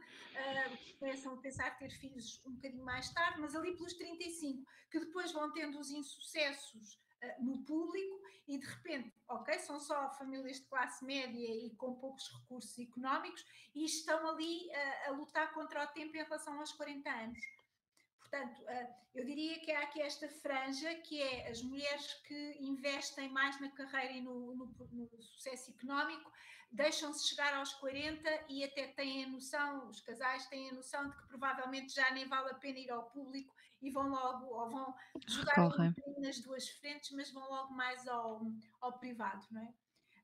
começam a pensar ter filhos um bocadinho mais tarde, mas ali pelos 35, que depois vão tendo os insucessos no público e de repente, ok, são só famílias de classe média e com poucos recursos económicos e estão ali a lutar contra o tempo em relação aos 40 anos. Portanto, eu diria que há aqui esta franja que é as mulheres que investem mais na carreira e no sucesso económico, deixam-se chegar aos 40 e até têm a noção, os casais têm a noção de que provavelmente já nem vale a pena ir ao público e vão logo, ou vão jogar um recorrem. bocadinho nas duas frentes, mas vão logo mais ao privado, não é?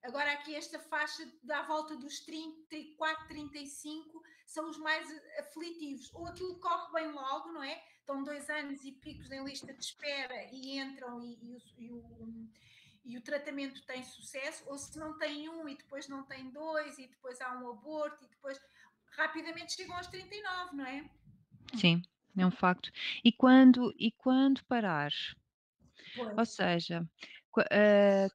Agora, aqui esta faixa da volta dos 34, 35 são os mais aflitivos. Ou aquilo corre bem logo, não é? Estão 2 anos e picos em lista de espera e entram e o tratamento tem sucesso, ou se não tem um e depois não tem dois, e depois há um aborto, e depois rapidamente chegam aos 39, não é? Sim, é um facto. E quando parar? Ou Pois. seja,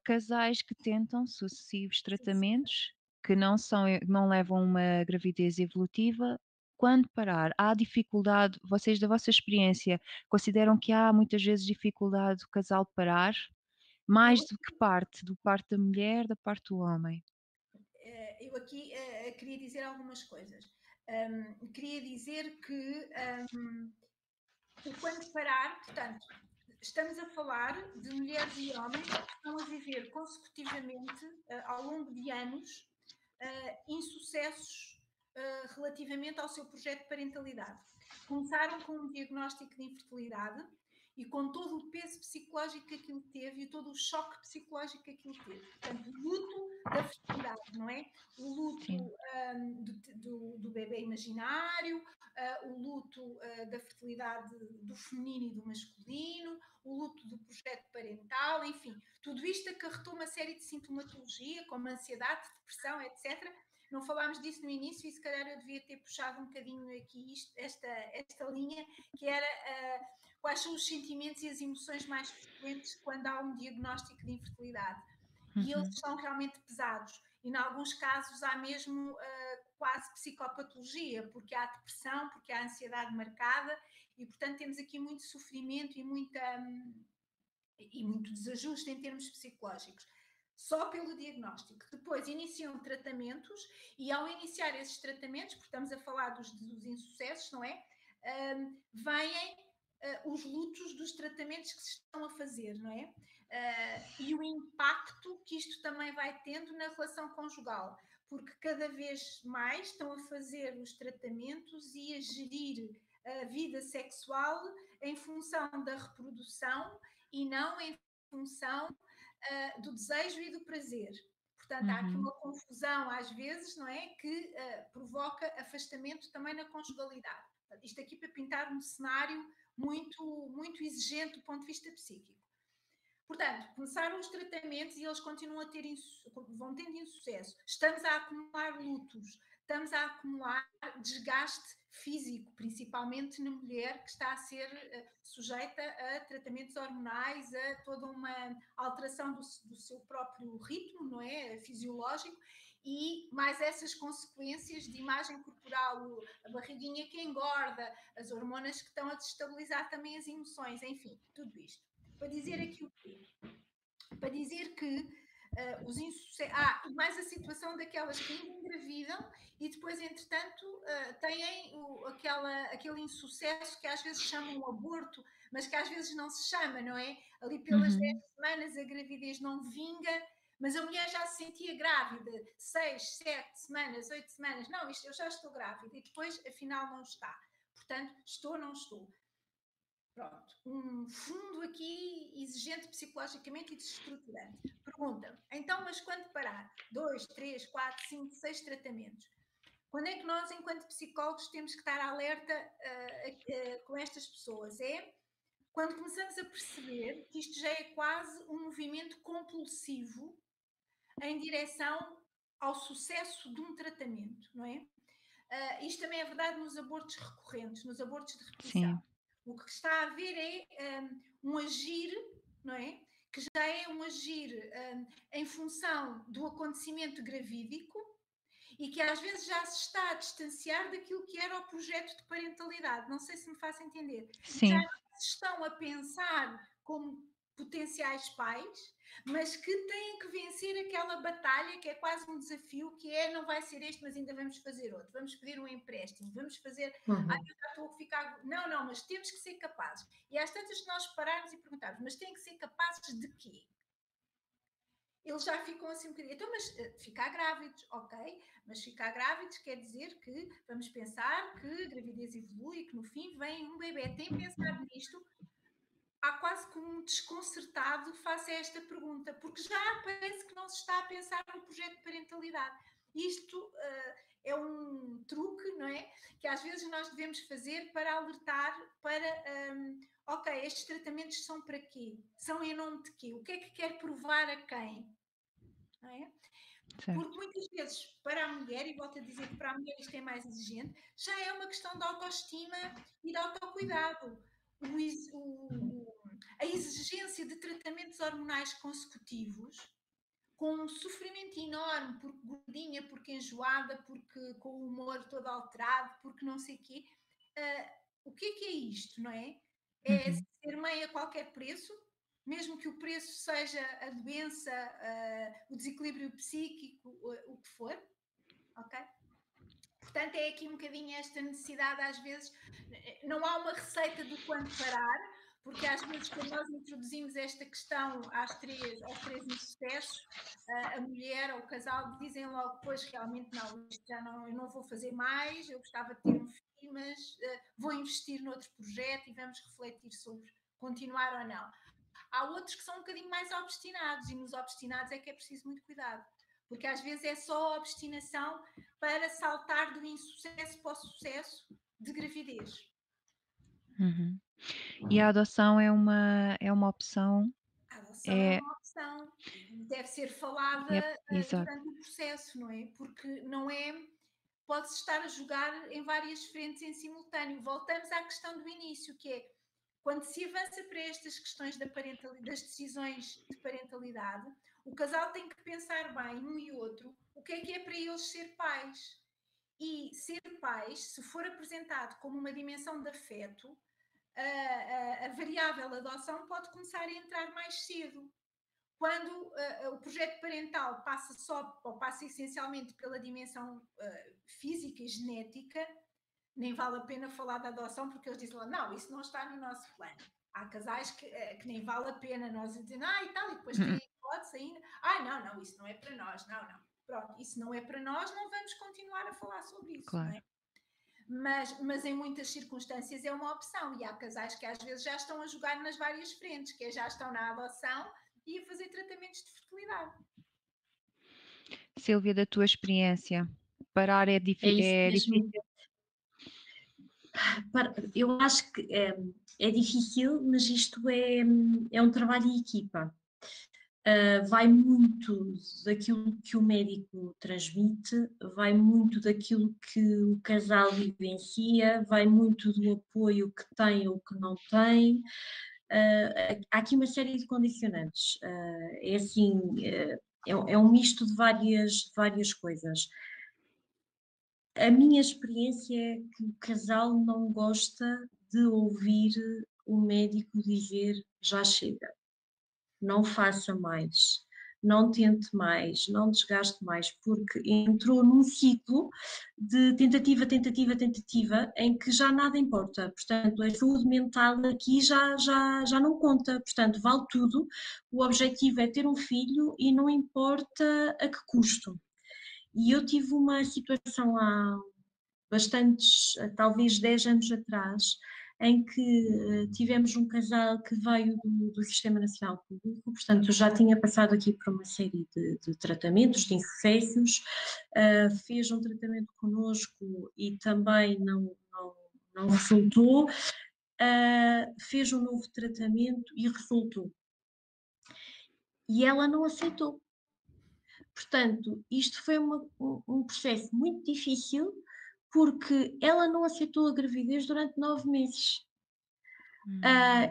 casais que tentam sucessivos tratamentos, que não levam a uma gravidez evolutiva, quando parar? Há dificuldade vocês da vossa experiência, consideram que há muitas vezes dificuldade do casal parar? Mais Eu, do parte da mulher, da parte do homem? eu aqui queria dizer algumas coisas. Queria dizer que o quando parar, portanto, estamos a falar de mulheres e homens que estão a viver consecutivamente, ao longo de anos, insucessos relativamente ao seu projeto de parentalidade. Começaram com um diagnóstico de infertilidade e com todo o peso psicológico que aquilo teve e todo o choque psicológico que aquilo teve. Portanto, o luto da fertilidade, não é? O luto Sim, do bebê imaginário, o luto da fertilidade do feminino e do masculino, o luto do projeto parental, enfim, tudo isto acarretou uma série de sintomatologia, como ansiedade, depressão, etc. Não falámos disso no início e se calhar eu devia ter puxado um bocadinho aqui esta linha, que era quais são os sentimentos e as emoções mais frequentes quando há um diagnóstico de infertilidade. e eles Uhum. são realmente pesados. E, em alguns casos, há mesmo quase psicopatologia, porque há depressão, porque há ansiedade marcada, e, portanto, temos aqui muito sofrimento e muito desajuste em termos psicológicos. Só pelo diagnóstico. Depois iniciam tratamentos e ao iniciar esses tratamentos, porque estamos a falar dos insucessos, não é? Vêm os lutos dos tratamentos que se estão a fazer, não é? E o impacto que isto também vai tendo na relação conjugal, porque cada vez mais estão a fazer os tratamentos e a gerir a vida sexual em função da reprodução e não em função do desejo e do prazer. Portanto, há aqui Uhum. uma confusão, às vezes, não é? Que provoca afastamento também na conjugalidade. Portanto, isto aqui para pintar um cenário muito exigente do ponto de vista psíquico. Portanto, começaram os tratamentos e eles continuam a ter vão tendo insucesso. Estamos a acumular lutos, estamos a acumular desgaste físico, principalmente na mulher que está a ser sujeita a tratamentos hormonais, a toda uma alteração do seu próprio ritmo, não é? Fisiológico, e mais essas consequências de imagem corporal, a barriguinha que engorda, as hormonas que estão a desestabilizar também as emoções, enfim, tudo isto. Para dizer aqui o quê? Para dizer que os insucessos. E mais a situação daquelas que ainda engravidam e depois, entretanto, têm aquele insucesso que às vezes chamam um aborto, mas que às vezes não se chama, não é? Ali pelas 10 Uhum. semanas a gravidez não vinga, mas a mulher já se sentia grávida, 6, 7 semanas, 8 semanas, não, isto, eu já estou grávida, e depois, afinal, não está. Portanto, estou, não estou. Pronto, um fundo aqui exigente psicologicamente e desestruturante. Pergunta-me, então, mas quando parar? 2, 3, 4, 5, 6 tratamentos. Quando é que nós, enquanto psicólogos, temos que estar alerta com estas pessoas? É quando começamos a perceber que isto já é quase um movimento compulsivo em direção ao sucesso de um tratamento, não é? Isto também é verdade nos abortos recorrentes, nos abortos de repetição. Sim. O que está a haver é um agir, não é? Que já é um agir em função do acontecimento gravídico e que às vezes já se está a distanciar daquilo que era o projeto de parentalidade. Não sei se me faço entender. Já Sim. não se estão a pensar como potenciais pais, mas que têm que vencer aquela batalha que é quase um desafio, que é não vai ser este, mas ainda vamos fazer outro. Vamos pedir um empréstimo, vamos fazer... Uhum. eu já estou a ficar... Não, mas temos que ser capazes. E às tantas nós pararmos e perguntarmos, mas têm que ser capazes de quê? Eles já ficam assim um bocadinho. Então, mas ficar grávidos, ok, mas ficar grávidos quer dizer que vamos pensar que a gravidez evolui e que no fim vem um bebê. Tem pensado nisto? Há quase como um desconcertado face a esta pergunta, porque já parece que não se está a pensar no projeto de parentalidade. Isto é um truque, não é? Que às vezes nós devemos fazer para alertar para, ok, estes tratamentos são para quê? São em nome de quê? O que é que quer provar a quem? Não é? Porque Certo. muitas vezes, para a mulher, e volto a dizer que para a mulher isto é mais exigente, já é uma questão de autoestima e de autocuidado. A exigência de tratamentos hormonais consecutivos, com um sofrimento enorme, porque gordinha, porque enjoada, porque com o humor todo alterado, porque não sei o quê. O que é isto, não é? É Uhum. ser mãe a qualquer preço, mesmo que o preço seja a doença, o desequilíbrio psíquico, o que for, ok? Portanto, é aqui um bocadinho esta necessidade, às vezes, não há uma receita do quando parar, porque às vezes, quando nós introduzimos esta questão aos três insucessos, a mulher ou o casal dizem logo, pois realmente não, isto já não, eu não vou fazer mais, eu gostava de ter um filho, mas vou investir noutro projeto e vamos refletir sobre continuar ou não. Há outros que são um bocadinho mais obstinados, e nos obstinados é que é preciso muito cuidado, porque às vezes é só a obstinação para saltar do insucesso para o sucesso de gravidez. Uhum. E a adoção é uma opção? A adoção é É, uma opção e deve ser falada exato. durante o processo, não é? Porque não é. Pode-se estar a jogar em várias frentes em simultâneo. Voltamos à questão do início, que é quando se avança para estas questões das decisões de parentalidade, O casal tem que pensar bem, um e outro, o que é para eles ser pais. E ser pais, se for apresentado como uma dimensão de afeto, a variável adoção pode começar a entrar mais cedo. Quando o projeto parental passa só ou passa essencialmente pela dimensão física e genética, nem vale a pena falar da adoção, porque eles dizem lá, não, isso não está no nosso plano. Há casais que nem vale a pena nós dizendo, e tal, e depois tem a hipótese ainda, não, isso não é para nós, não. Pronto, isso não é para nós, não vamos continuar a falar sobre isso, não Claro. é? Mas em muitas circunstâncias é uma opção, e há casais que às vezes já estão a jogar nas várias frentes, que já estão na adoção e a fazer tratamentos de fertilidade. Sílvia, da tua experiência, parar É isso é mesmo. difícil? Eu acho que é difícil, mas isto é um trabalho em equipa. Vai muito daquilo que o médico transmite, vai muito daquilo que o casal vivencia, vai muito do apoio que tem ou que não tem. Há aqui uma série de condicionantes. É assim, é um misto de várias coisas. A minha experiência é que o casal não gosta de ouvir o médico dizer já chega, não faça mais, não tente mais, não desgaste mais, porque entrou num ciclo de tentativa, tentativa, tentativa, em que já nada importa. Portanto, a saúde mental aqui já não conta, portanto, vale tudo. O objetivo é ter um filho e não importa a que custo. E eu tive uma situação há bastantes, talvez 10 anos atrás, em que tivemos um casal que veio do Sistema Nacional Público, portanto já tinha passado aqui por uma série de tratamentos, de insucessos, fez um tratamento connosco e também não resultou, fez um novo tratamento e resultou. E ela não aceitou. Portanto, isto foi um processo muito difícil, porque ela não aceitou a gravidez durante 9 meses.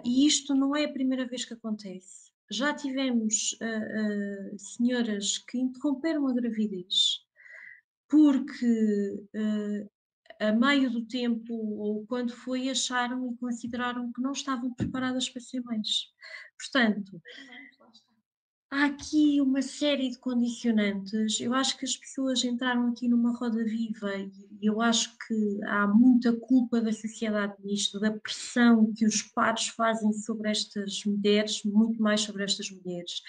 E isto não é a primeira vez que acontece. Já tivemos senhoras que interromperam a gravidez porque a meio do tempo ou quando foi acharam e consideraram que não estavam preparadas para ser mães. Portanto, Mas lá está. há aqui uma série de condicionantes. Eu acho que as pessoas entraram aqui numa roda viva e eu acho que há muita culpa da sociedade nisto, da pressão que os pares fazem sobre estas mulheres, muito mais sobre estas mulheres.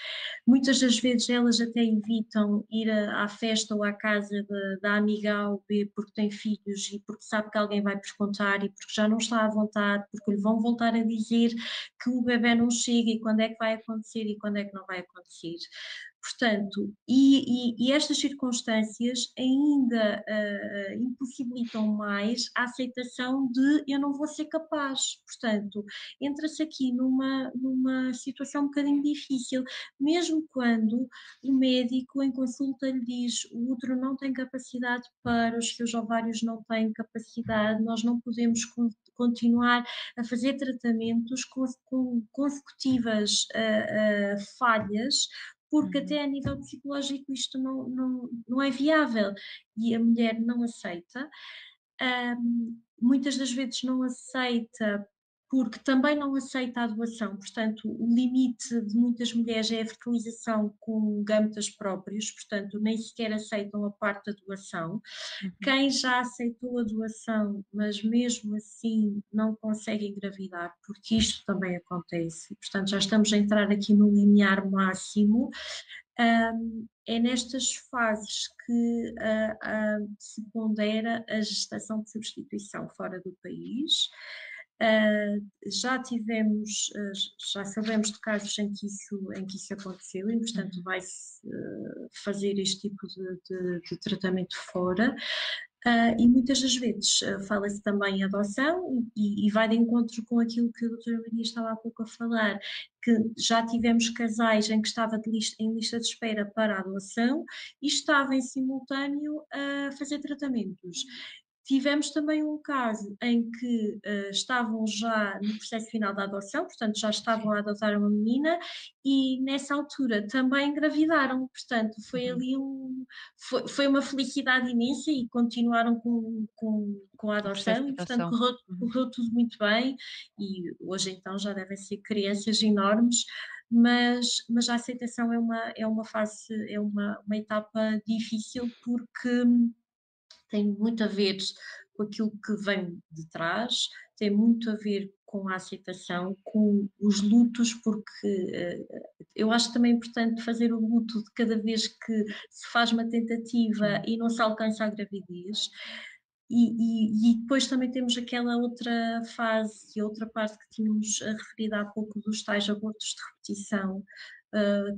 Muitas das vezes elas até evitam ir à festa ou à casa da amiga A ou B porque tem filhos e porque sabe que alguém vai perguntar e porque já não está à vontade, porque lhe vão voltar a dizer que o bebê não chega e quando é que vai acontecer e quando é que não vai acontecer. Portanto, e estas circunstâncias ainda impossibilitam mais a aceitação de eu não vou ser capaz. Portanto, entra-se aqui numa situação um bocadinho difícil, mesmo quando o médico em consulta lhe diz o útero não tem capacidade para, os seus ovários não têm capacidade, nós não podemos continuar a fazer tratamentos com consecutivas falhas, porque Uhum. até a nível psicológico isto não é viável e a mulher não aceita. Muitas das vezes não aceita porque também não aceita a doação, portanto, o limite de muitas mulheres é a fertilização com gametas próprios, portanto, nem sequer aceitam a parte da doação. Uhum. Quem já aceitou a doação, mas mesmo assim não consegue engravidar, porque isto também acontece, portanto, já estamos a entrar aqui no limiar máximo. É nestas fases que se pondera a gestação de substituição fora do país. Já tivemos, já sabemos de casos em que isso aconteceu e, portanto, Uhum. vai-se fazer este tipo de tratamento fora. E muitas das vezes fala-se também em adoção e vai de encontro com aquilo que a doutora Maria estava há pouco a falar, que já tivemos casais em que estava em lista de espera para a adoção e estava em simultâneo a fazer tratamentos. Tivemos também um caso em que estavam já no processo final da adoção, portanto já estavam Sim. a adotar uma menina e nessa altura também engravidaram, portanto foi Uhum. ali foi uma felicidade imensa e continuaram com a O processo adoção de e portanto adoção. Uhum. correu tudo muito bem e hoje então já devem ser crianças enormes, mas a aceitação é uma fase, é uma etapa difícil porque tem muito a ver com aquilo que vem de trás, tem muito a ver com a aceitação, com os lutos, porque eu acho também importante fazer o luto de cada vez que se faz uma tentativa Sim. e não se alcança a gravidez. E depois também temos aquela outra fase e outra parte que tínhamos referido há pouco dos tais abortos de repetição,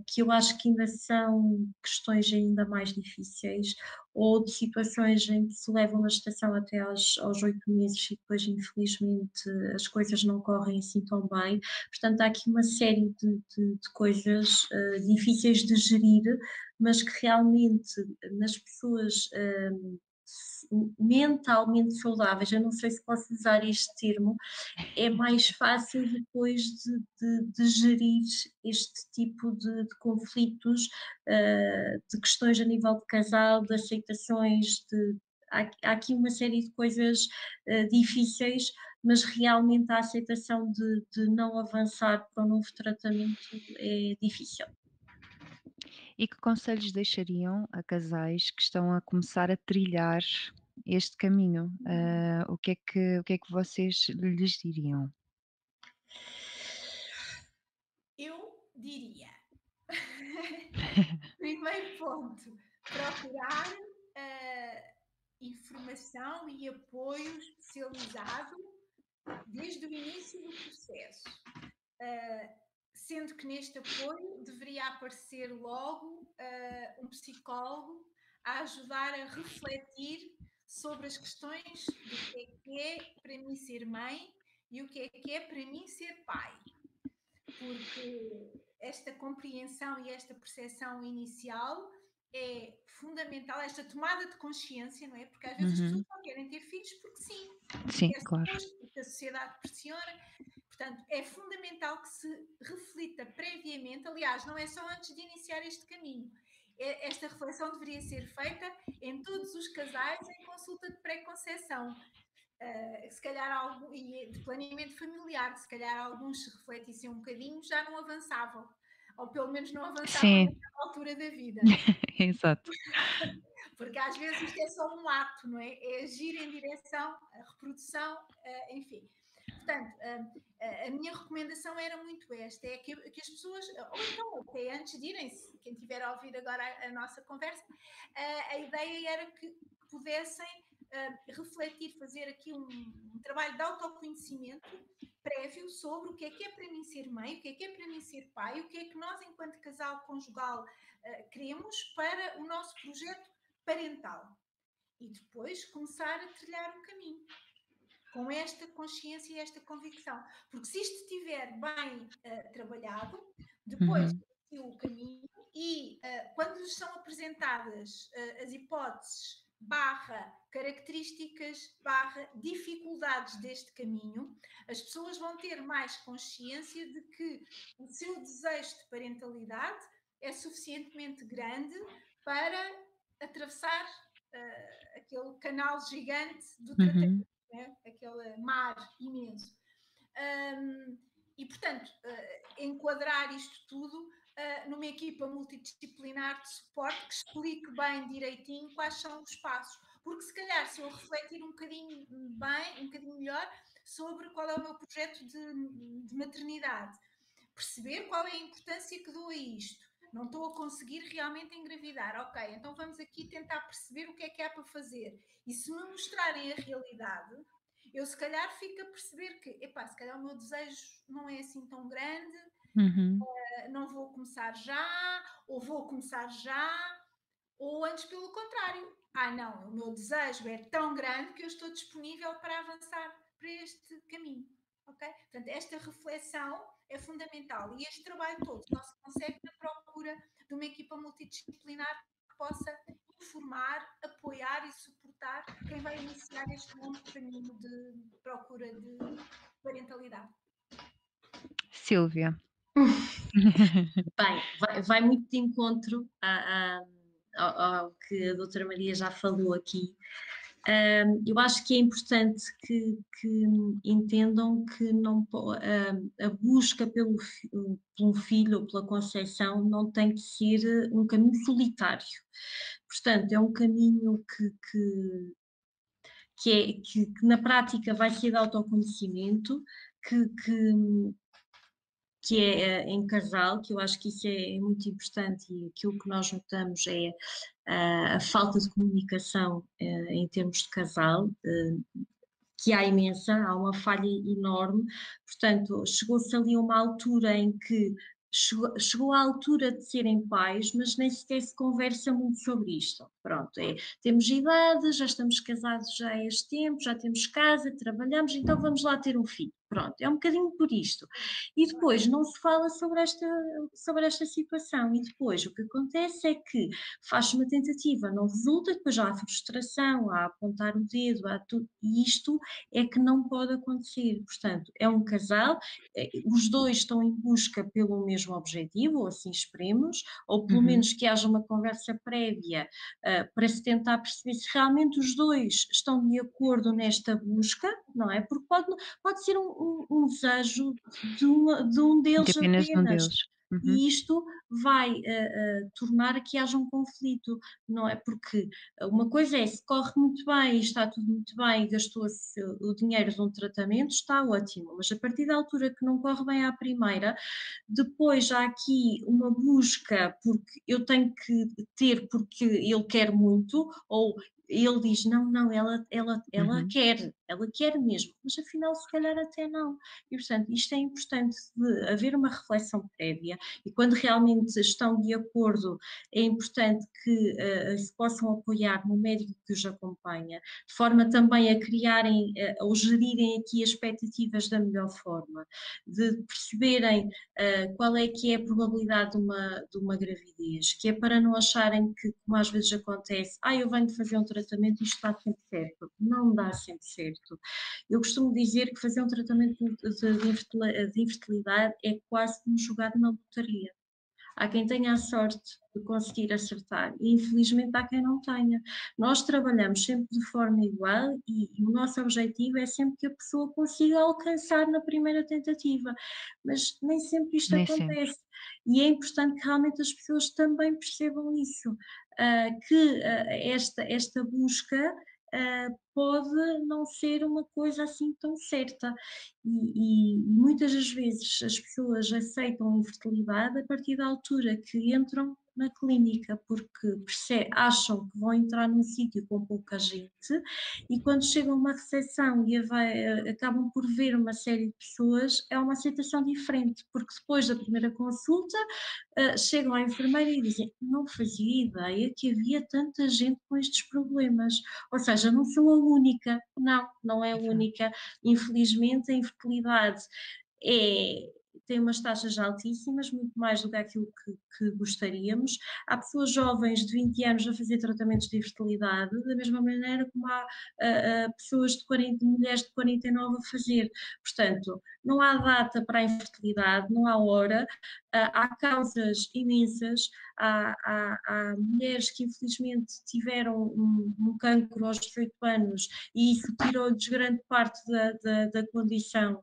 que eu acho que ainda são questões ainda mais difíceis, ou de situações em que se leva uma gestação até aos 8 meses e depois, infelizmente, as coisas não correm assim tão bem. Portanto, há aqui uma série de coisas difíceis de gerir, mas que realmente nas pessoas mentalmente saudáveis, eu não sei se posso usar este termo, é mais fácil depois de gerir este tipo de conflitos, de questões a nível de casal, de aceitações, há aqui uma série de coisas difíceis, mas realmente a aceitação de não avançar para o novo tratamento é difícil. E que conselhos deixariam a casais que estão a começar a trilhar este caminho? O que é que vocês lhes diriam? Eu diria, primeiro ponto, procurar informação e apoio especializado desde o início do processo. Sendo que neste apoio deveria aparecer logo um psicólogo a ajudar a refletir sobre as questões do que é para mim ser mãe e o que é para mim ser pai. Porque esta compreensão e esta percepção inicial é fundamental, esta tomada de consciência, não é? Porque às vezes as pessoas Uhum. não querem ter filhos porque sim, Sim, porque é claro. suposto, porque a sociedade pressiona. Portanto, é fundamental que se reflita previamente, aliás, não é só antes de iniciar este caminho. Esta reflexão deveria ser feita em todos os casais em consulta de pré-conceição. Se calhar algo, e de planeamento familiar, que se calhar alguns se refletissem um bocadinho, já não avançavam, ou pelo menos não avançavam Sim, naquela altura da vida, exato. porque às vezes isto é só um ato, não é? É agir em direção à reprodução, enfim. Portanto, a minha recomendação era muito esta, é que as pessoas, ou então até antes de irem, quem estiver a ouvir agora a nossa conversa, a ideia era que pudessem refletir, fazer aqui um trabalho de autoconhecimento prévio sobre o que é para mim ser mãe, o que é para mim ser pai, o que é que nós, enquanto casal conjugal, queremos para o nosso projeto parental. E depois começar a trilhar um caminho com esta consciência e esta convicção. Porque se isto estiver bem trabalhado, depois Uhum, o caminho e quando lhes são apresentadas as hipóteses barra características barra dificuldades deste caminho, as pessoas vão ter mais consciência de que o seu desejo de parentalidade é suficientemente grande para atravessar aquele canal gigante do tratamento, uhum. né? Aquele mar imenso. E, portanto, enquadrar isto tudo numa equipa multidisciplinar de suporte que explique bem direitinho quais são os passos. Porque se calhar se eu refletir um bocadinho bem, um bocadinho melhor sobre qual é o meu projeto de maternidade, perceber qual é a importância que dou a isto. Não estou a conseguir realmente engravidar. Ok, então vamos aqui tentar perceber o que há para fazer. E se me mostrarem a realidade, eu se calhar fico a perceber que, epá, se calhar o meu desejo não é assim tão grande, Uhum. não vou começar já, ou vou começar já, ou antes pelo contrário. Ah, não, o meu desejo é tão grande que eu estou disponível para avançar para este caminho. Ok? Portanto, esta reflexão é fundamental e este trabalho todo só se consegue na procura de uma equipa multidisciplinar que possa informar, apoiar e suportar facilitar quem vai iniciar este longo caminho de procura de parentalidade. Silvia. Bem, vai muito de encontro ao que a doutora Maria já falou aqui. Eu acho que é importante que entendam que não a busca pelo filho ou pela conceção não tem que ser um caminho solitário. Portanto, é um caminho que na prática vai ser de autoconhecimento, que, que, que é em casal, que eu acho que isso é muito importante e aquilo que nós notamos é a falta de comunicação em termos de casal, que há imensa, há uma falha enorme, portanto, chegou-se ali a uma altura em que chegou à altura de serem pais, mas nem sequer se conversa muito sobre isto. Pronto, temos idade, já estamos casados já há este tempo, já temos casa, trabalhamos, então vamos lá ter um filho. Pronto, é um bocadinho por isto. E depois não se fala sobre esta situação, e depois o que acontece é que faz uma tentativa, não resulta, depois já há frustração, há apontar o dedo, há tudo, e isto é que não pode acontecer. Portanto, é um casal, os dois estão em busca pelo mesmo objetivo, ou assim esperemos, ou pelo Uhum. menos que haja uma conversa prévia para se tentar perceber se realmente os dois estão de acordo nesta busca, não é? Porque pode ser um desejo de um De deles apenas de um apenas. deles. Uhum. E isto vai tornar que haja um conflito, não é? Porque uma coisa é, se corre muito bem e está tudo muito bem e gastou-se o dinheiro de um tratamento, está ótimo, mas a partir da altura que não corre bem à primeira, depois há aqui uma busca porque eu tenho que ter porque ele quer muito, ou ele diz: "Não, não, Uhum. ela quer mesmo", mas afinal se calhar até não. E portanto isto é importante de haver uma reflexão prévia e quando realmente estão de acordo, é importante que, se possam apoiar no médico que os acompanha, de forma também a criarem, ou gerirem aqui as expectativas da melhor forma, de perceberem, qual é que é a probabilidade de uma gravidez, que é para não acharem que, como às vezes acontece: eu venho de fazer um tratamento e isto está sempre certo". Não dá sempre certo. Eu costumo dizer que fazer um tratamento de infertilidade é quase como jogar na lotaria. Há quem tenha a sorte de conseguir acertar e infelizmente há quem não tenha. Nós trabalhamos sempre de forma igual e o nosso objetivo é sempre que a pessoa consiga alcançar na primeira tentativa, mas nem sempre isto Nem sempre. acontece e é importante que realmente as pessoas também percebam isso, que esta busca pode não ser uma coisa assim tão certa e muitas das vezes as pessoas aceitam a infertilidade a partir da altura que entram na clínica, porque acham que vão entrar num sítio com pouca gente e quando chegam a uma recepção e acabam por ver uma série de pessoas, é uma aceitação diferente, porque depois da primeira consulta chegam à enfermeira e dizem: "Não fazia ideia que havia tanta gente com estes problemas", ou seja, não sou a única. Não, não é a Exato. única. Infelizmente, a infertilidade é tem umas taxas altíssimas, muito mais do que aquilo que gostaríamos. Há pessoas jovens de 20 anos a fazer tratamentos de infertilidade, da mesma maneira como há pessoas de 40, mulheres de 49 a fazer. Portanto, não há data para a infertilidade, não há hora, há causas imensas, há mulheres que infelizmente tiveram um cancro aos 18 anos e isso tirou-lhes grande parte da condição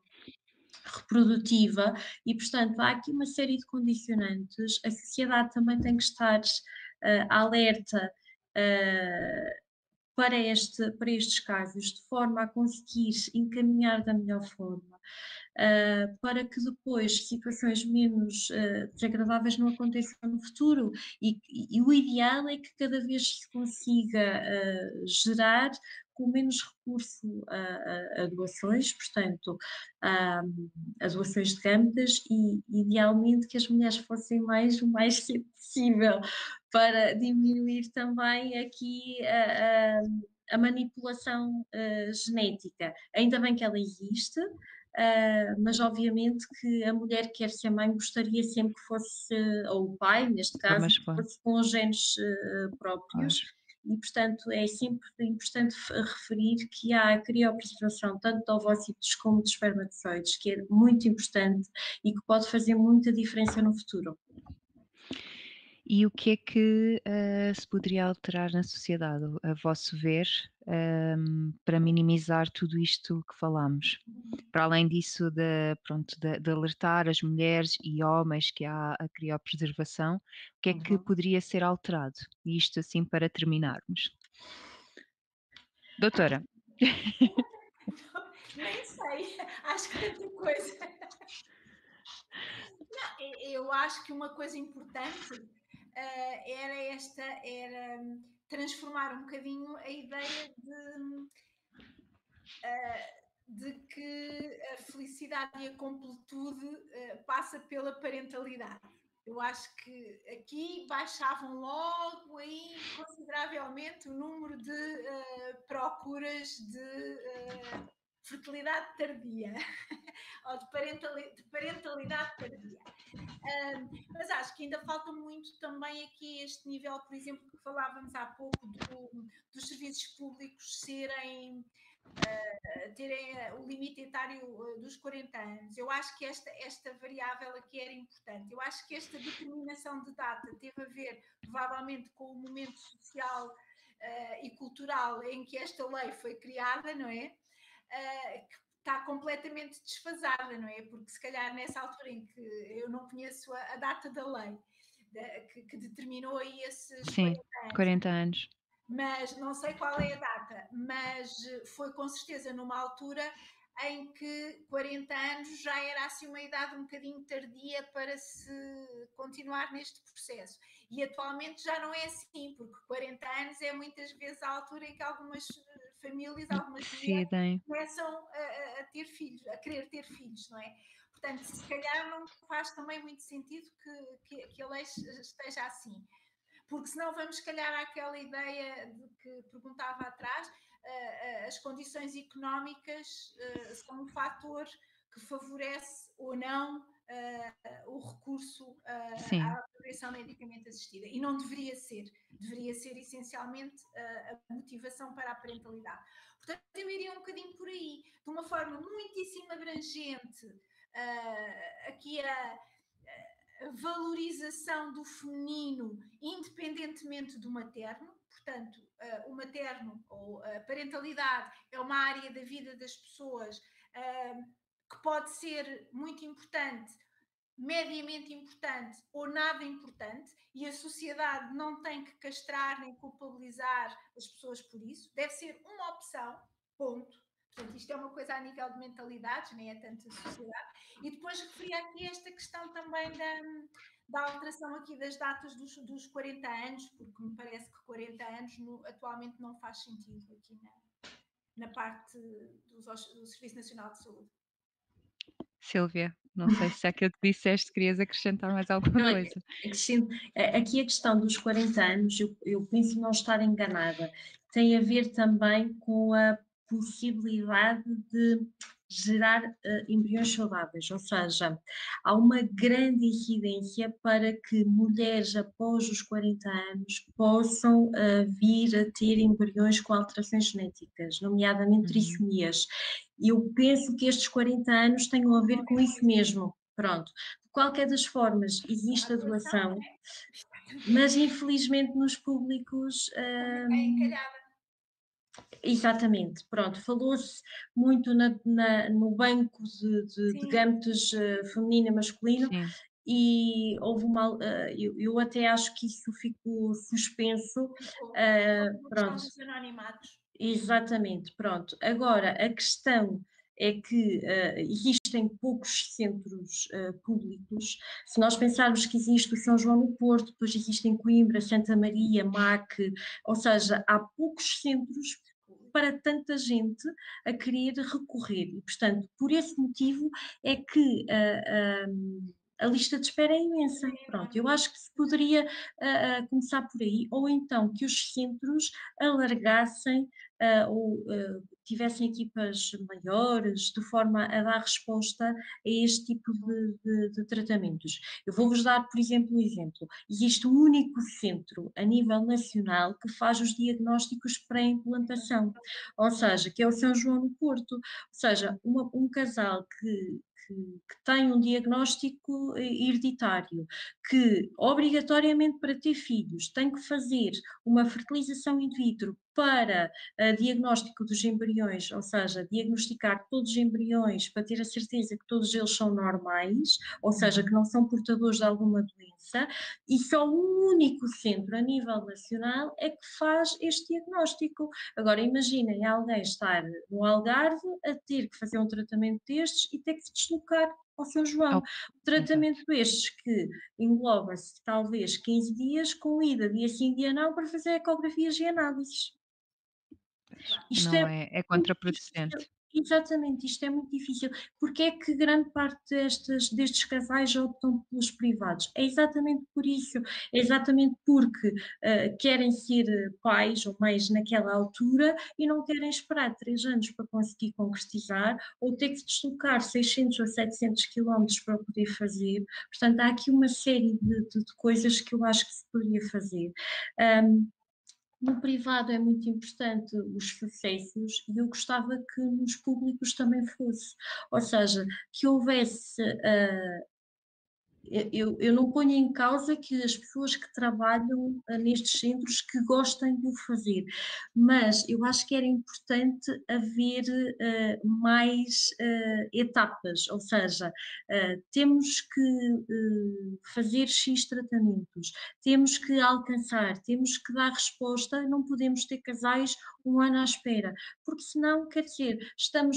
reprodutiva e, portanto, há aqui uma série de condicionantes. A sociedade também tem que estar alerta para estes casos, de forma a conseguir encaminhar da melhor forma, para que depois situações menos desagradáveis não aconteçam no futuro. E o ideal é que cada vez se consiga gerar com menos recurso a doações, portanto, a, a doações de gametas e idealmente que as mulheres fossem mais o mais cedo possível para diminuir também aqui a manipulação genética. Ainda bem que ela existe, mas obviamente que a mulher que quer ser mãe gostaria sempre que fosse, ou o pai, neste Para caso, mais que fosse com os genes próprios claro. e, portanto, é sempre importante referir que há a criopreservação tanto de ovócitos como de espermatozoides, que é muito importante e que pode fazer muita diferença no futuro. E o que é que se poderia alterar na sociedade, a vosso ver, para minimizar tudo isto que falámos? Para além disso, pronto, de alertar as mulheres e homens que há a criopreservação, o que é que Uhum. poderia ser alterado? E isto assim para terminarmos. Doutora. Nem sei, acho que tanta coisa. Não, eu acho que uma coisa importante era transformar um bocadinho a ideia de que a felicidade e a completude passa pela parentalidade. Eu acho que aqui baixavam logo aí consideravelmente o número de procuras de fertilidade tardia ou de parentalidade tardia. Mas acho que ainda falta muito também aqui este nível, por exemplo, que falávamos há pouco dos serviços públicos terem o limite etário dos 40 anos. Eu acho que esta variável aqui era importante. Eu acho que esta determinação de data teve a ver, provavelmente, com o momento social e cultural em que esta lei foi criada, não é? Que está completamente desfasada, não é? Porque se calhar nessa altura em que eu não conheço a data da lei que determinou aí esses Sim, 40 anos, 40 anos. mas não sei qual é a data, mas foi com certeza numa altura em que 40 anos já era assim uma idade um bocadinho tardia para se continuar neste processo. E atualmente já não é assim, porque 40 anos é muitas vezes a altura em que algumas famílias, algumas mulheres Decidem. começam a ter filhos, a querer ter filhos, não é? Portanto, se calhar não faz também muito sentido que a lei esteja assim, porque senão vamos, se calhar, àquela ideia de que perguntava atrás, as condições económicas são um fator que favorece ou não o recurso Sim, à progressão medicamente assistida. E não deveria ser essencialmente a motivação para a parentalidade. Portanto, eu iria um bocadinho por aí, de uma forma muitíssimo abrangente, aqui a valorização do feminino independentemente do materno. Portanto, o materno ou a parentalidade é uma área da vida das pessoas que pode ser muito importante, mediamente importante ou nada importante, e a sociedade não tem que castrar nem culpabilizar as pessoas por isso. Deve ser uma opção, ponto. Portanto, isto é uma coisa a nível de mentalidades, nem é tanto a sociedade. E depois referia aqui esta questão também da alteração aqui das datas dos 40 anos, porque me parece que 40 anos atualmente não faz sentido aqui na parte do Serviço Nacional de Saúde. Sílvia, não sei se aquilo que disseste querias acrescentar mais alguma Olha, coisa. aqui a questão dos 40 anos, eu penso não estar enganada, tem a ver também com a possibilidade de gerar embriões saudáveis, ou seja, há uma grande incidência para que mulheres após os 40 anos possam vir a ter embriões com alterações genéticas, nomeadamente Uhum. trissomias. Eu penso que estes 40 anos tenham a ver com isso mesmo. Pronto. De qualquer das formas, existe a Atuação, doação, mas infelizmente nos públicos, é encalhada. exatamente, pronto, falou-se muito no banco de Sim, gametes feminino e masculino, Sim, e houve uma, eu até acho que isso ficou suspenso, ficou. Houve uma questão pronto. dos anonimatos. Exatamente, pronto. Agora, a questão é que existem poucos centros públicos. Se nós pensarmos que existe o São João no Porto, depois existem Coimbra, Santa Maria, MAC, ou seja, há poucos centros para tanta gente a querer recorrer. E, portanto, por esse motivo é que a lista de espera é imensa. É Pronto, eu enorme. acho que se poderia começar por aí, ou então que os centros alargassem ou tivessem equipas maiores, de forma a dar resposta a este tipo de tratamentos. Eu vou-vos dar, por exemplo, um exemplo. Existe um único centro a nível nacional que faz os diagnósticos pré-implantação, ou seja, que é o São João no Porto. Ou seja, um casal que tem um diagnóstico hereditário, que obrigatoriamente para ter filhos tem que fazer uma fertilização in vitro para diagnóstico dos embriões, ou seja, diagnosticar todos os embriões para ter a certeza que todos eles são normais, ou seja, que Uhum. não são portadores de alguma doença, e só um único centro a nível nacional é que faz este diagnóstico. Agora, imaginem alguém estar no Algarve a ter que fazer um tratamento destes e ter que se deslocar ao São João. Oh, exato. Tratamento estes que engloba-se talvez 15 dias com ida dia sim, dia não, para fazer ecografias e análises. Pois, Isto não é é muito difícil. contraproducente. Exatamente, isto é muito difícil. Porque é que grande parte destes casais optam pelos privados? É exatamente por isso, é exatamente porque querem ser pais ou mães naquela altura e não querem esperar 3 anos para conseguir concretizar ou ter que se deslocar 600 ou 700 quilómetros para poder fazer. Portanto, há aqui uma série de coisas que eu acho que se poderia fazer. No privado é muito importante os sucessos e eu gostava que nos públicos também fosse. Ou seja, que houvesse eu não ponho em causa que as pessoas que trabalham nestes centros que gostem de o fazer, mas eu acho que era importante haver mais etapas, ou seja, temos que fazer X tratamentos, temos que alcançar, temos que dar resposta, não podemos ter casais um ano à espera, porque senão, quer dizer, estamos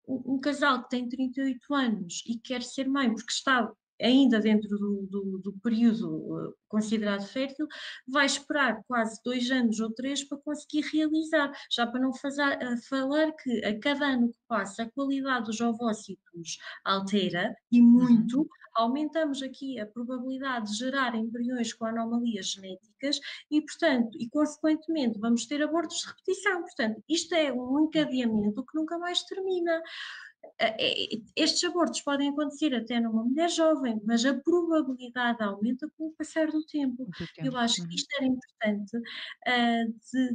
um casal que tem 38 anos e quer ser mãe porque está ainda dentro do período considerado fértil, vai esperar quase 2 anos ou 3 para conseguir realizar, já para não falar que a cada ano que passa a qualidade dos ovócitos altera e Uhum. muito, aumentamos aqui a probabilidade de gerar embriões com anomalias genéticas e, portanto, e consequentemente vamos ter abortos de repetição, portanto, isto é um encadeamento que nunca mais termina. Estes abortos podem acontecer até numa mulher jovem, mas a probabilidade aumenta com o passar do tempo. Do Eu tempo. acho que Uhum. isto era importante,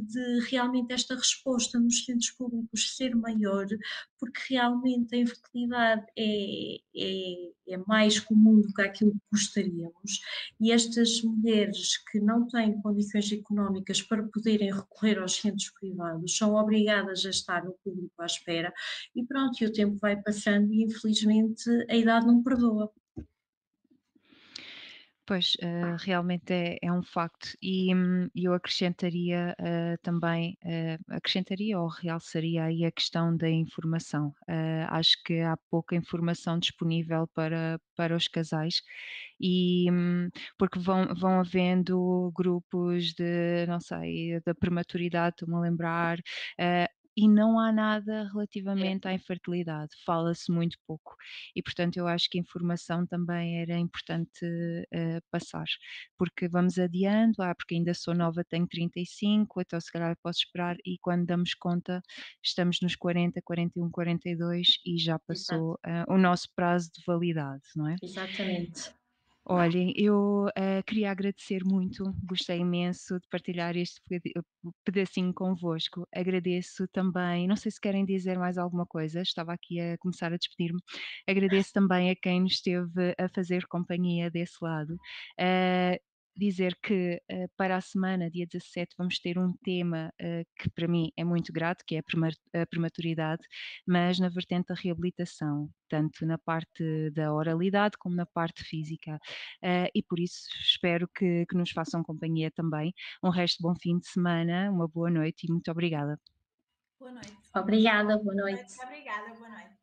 de realmente esta resposta nos centros públicos ser maior, porque realmente a infertilidade é mais comum do que aquilo que gostaríamos, e estas mulheres que não têm condições económicas para poderem recorrer aos centros privados são obrigadas a estar no público à espera e pronto, e o tempo vai passando e infelizmente a idade não perdoa. Pois, realmente é um facto e eu acrescentaria, também, acrescentaria ou realçaria aí a questão da informação. Acho que há pouca informação disponível para os casais porque vão havendo grupos de, não sei, da prematuridade, estou-me a lembrar, eh, e não há nada É, relativamente à infertilidade, fala-se muito pouco. E portanto eu acho que a informação também era importante, passar, porque vamos adiando, porque ainda sou nova, tenho 35, então se calhar posso esperar e quando damos conta estamos nos 40, 41, 42 e já exato, passou, o nosso prazo de validade, não é? exatamente. Olhem, eu, queria agradecer muito, gostei imenso de partilhar este pedacinho convosco. Agradeço também, não sei se querem dizer mais alguma coisa, estava aqui a começar a despedir-me. Agradeço também a quem nos esteve a fazer companhia desse lado. Ah, dizer que, para a semana, dia 17, vamos ter um tema, que para mim é muito grato, que é a prematuridade, mas na vertente da reabilitação, tanto na parte da oralidade como na parte física. E por isso espero que nos façam companhia também. Um resto de bom fim de semana, uma boa noite e muito obrigada. Boa noite. Obrigada, boa Boa noite, noite. obrigada, boa noite.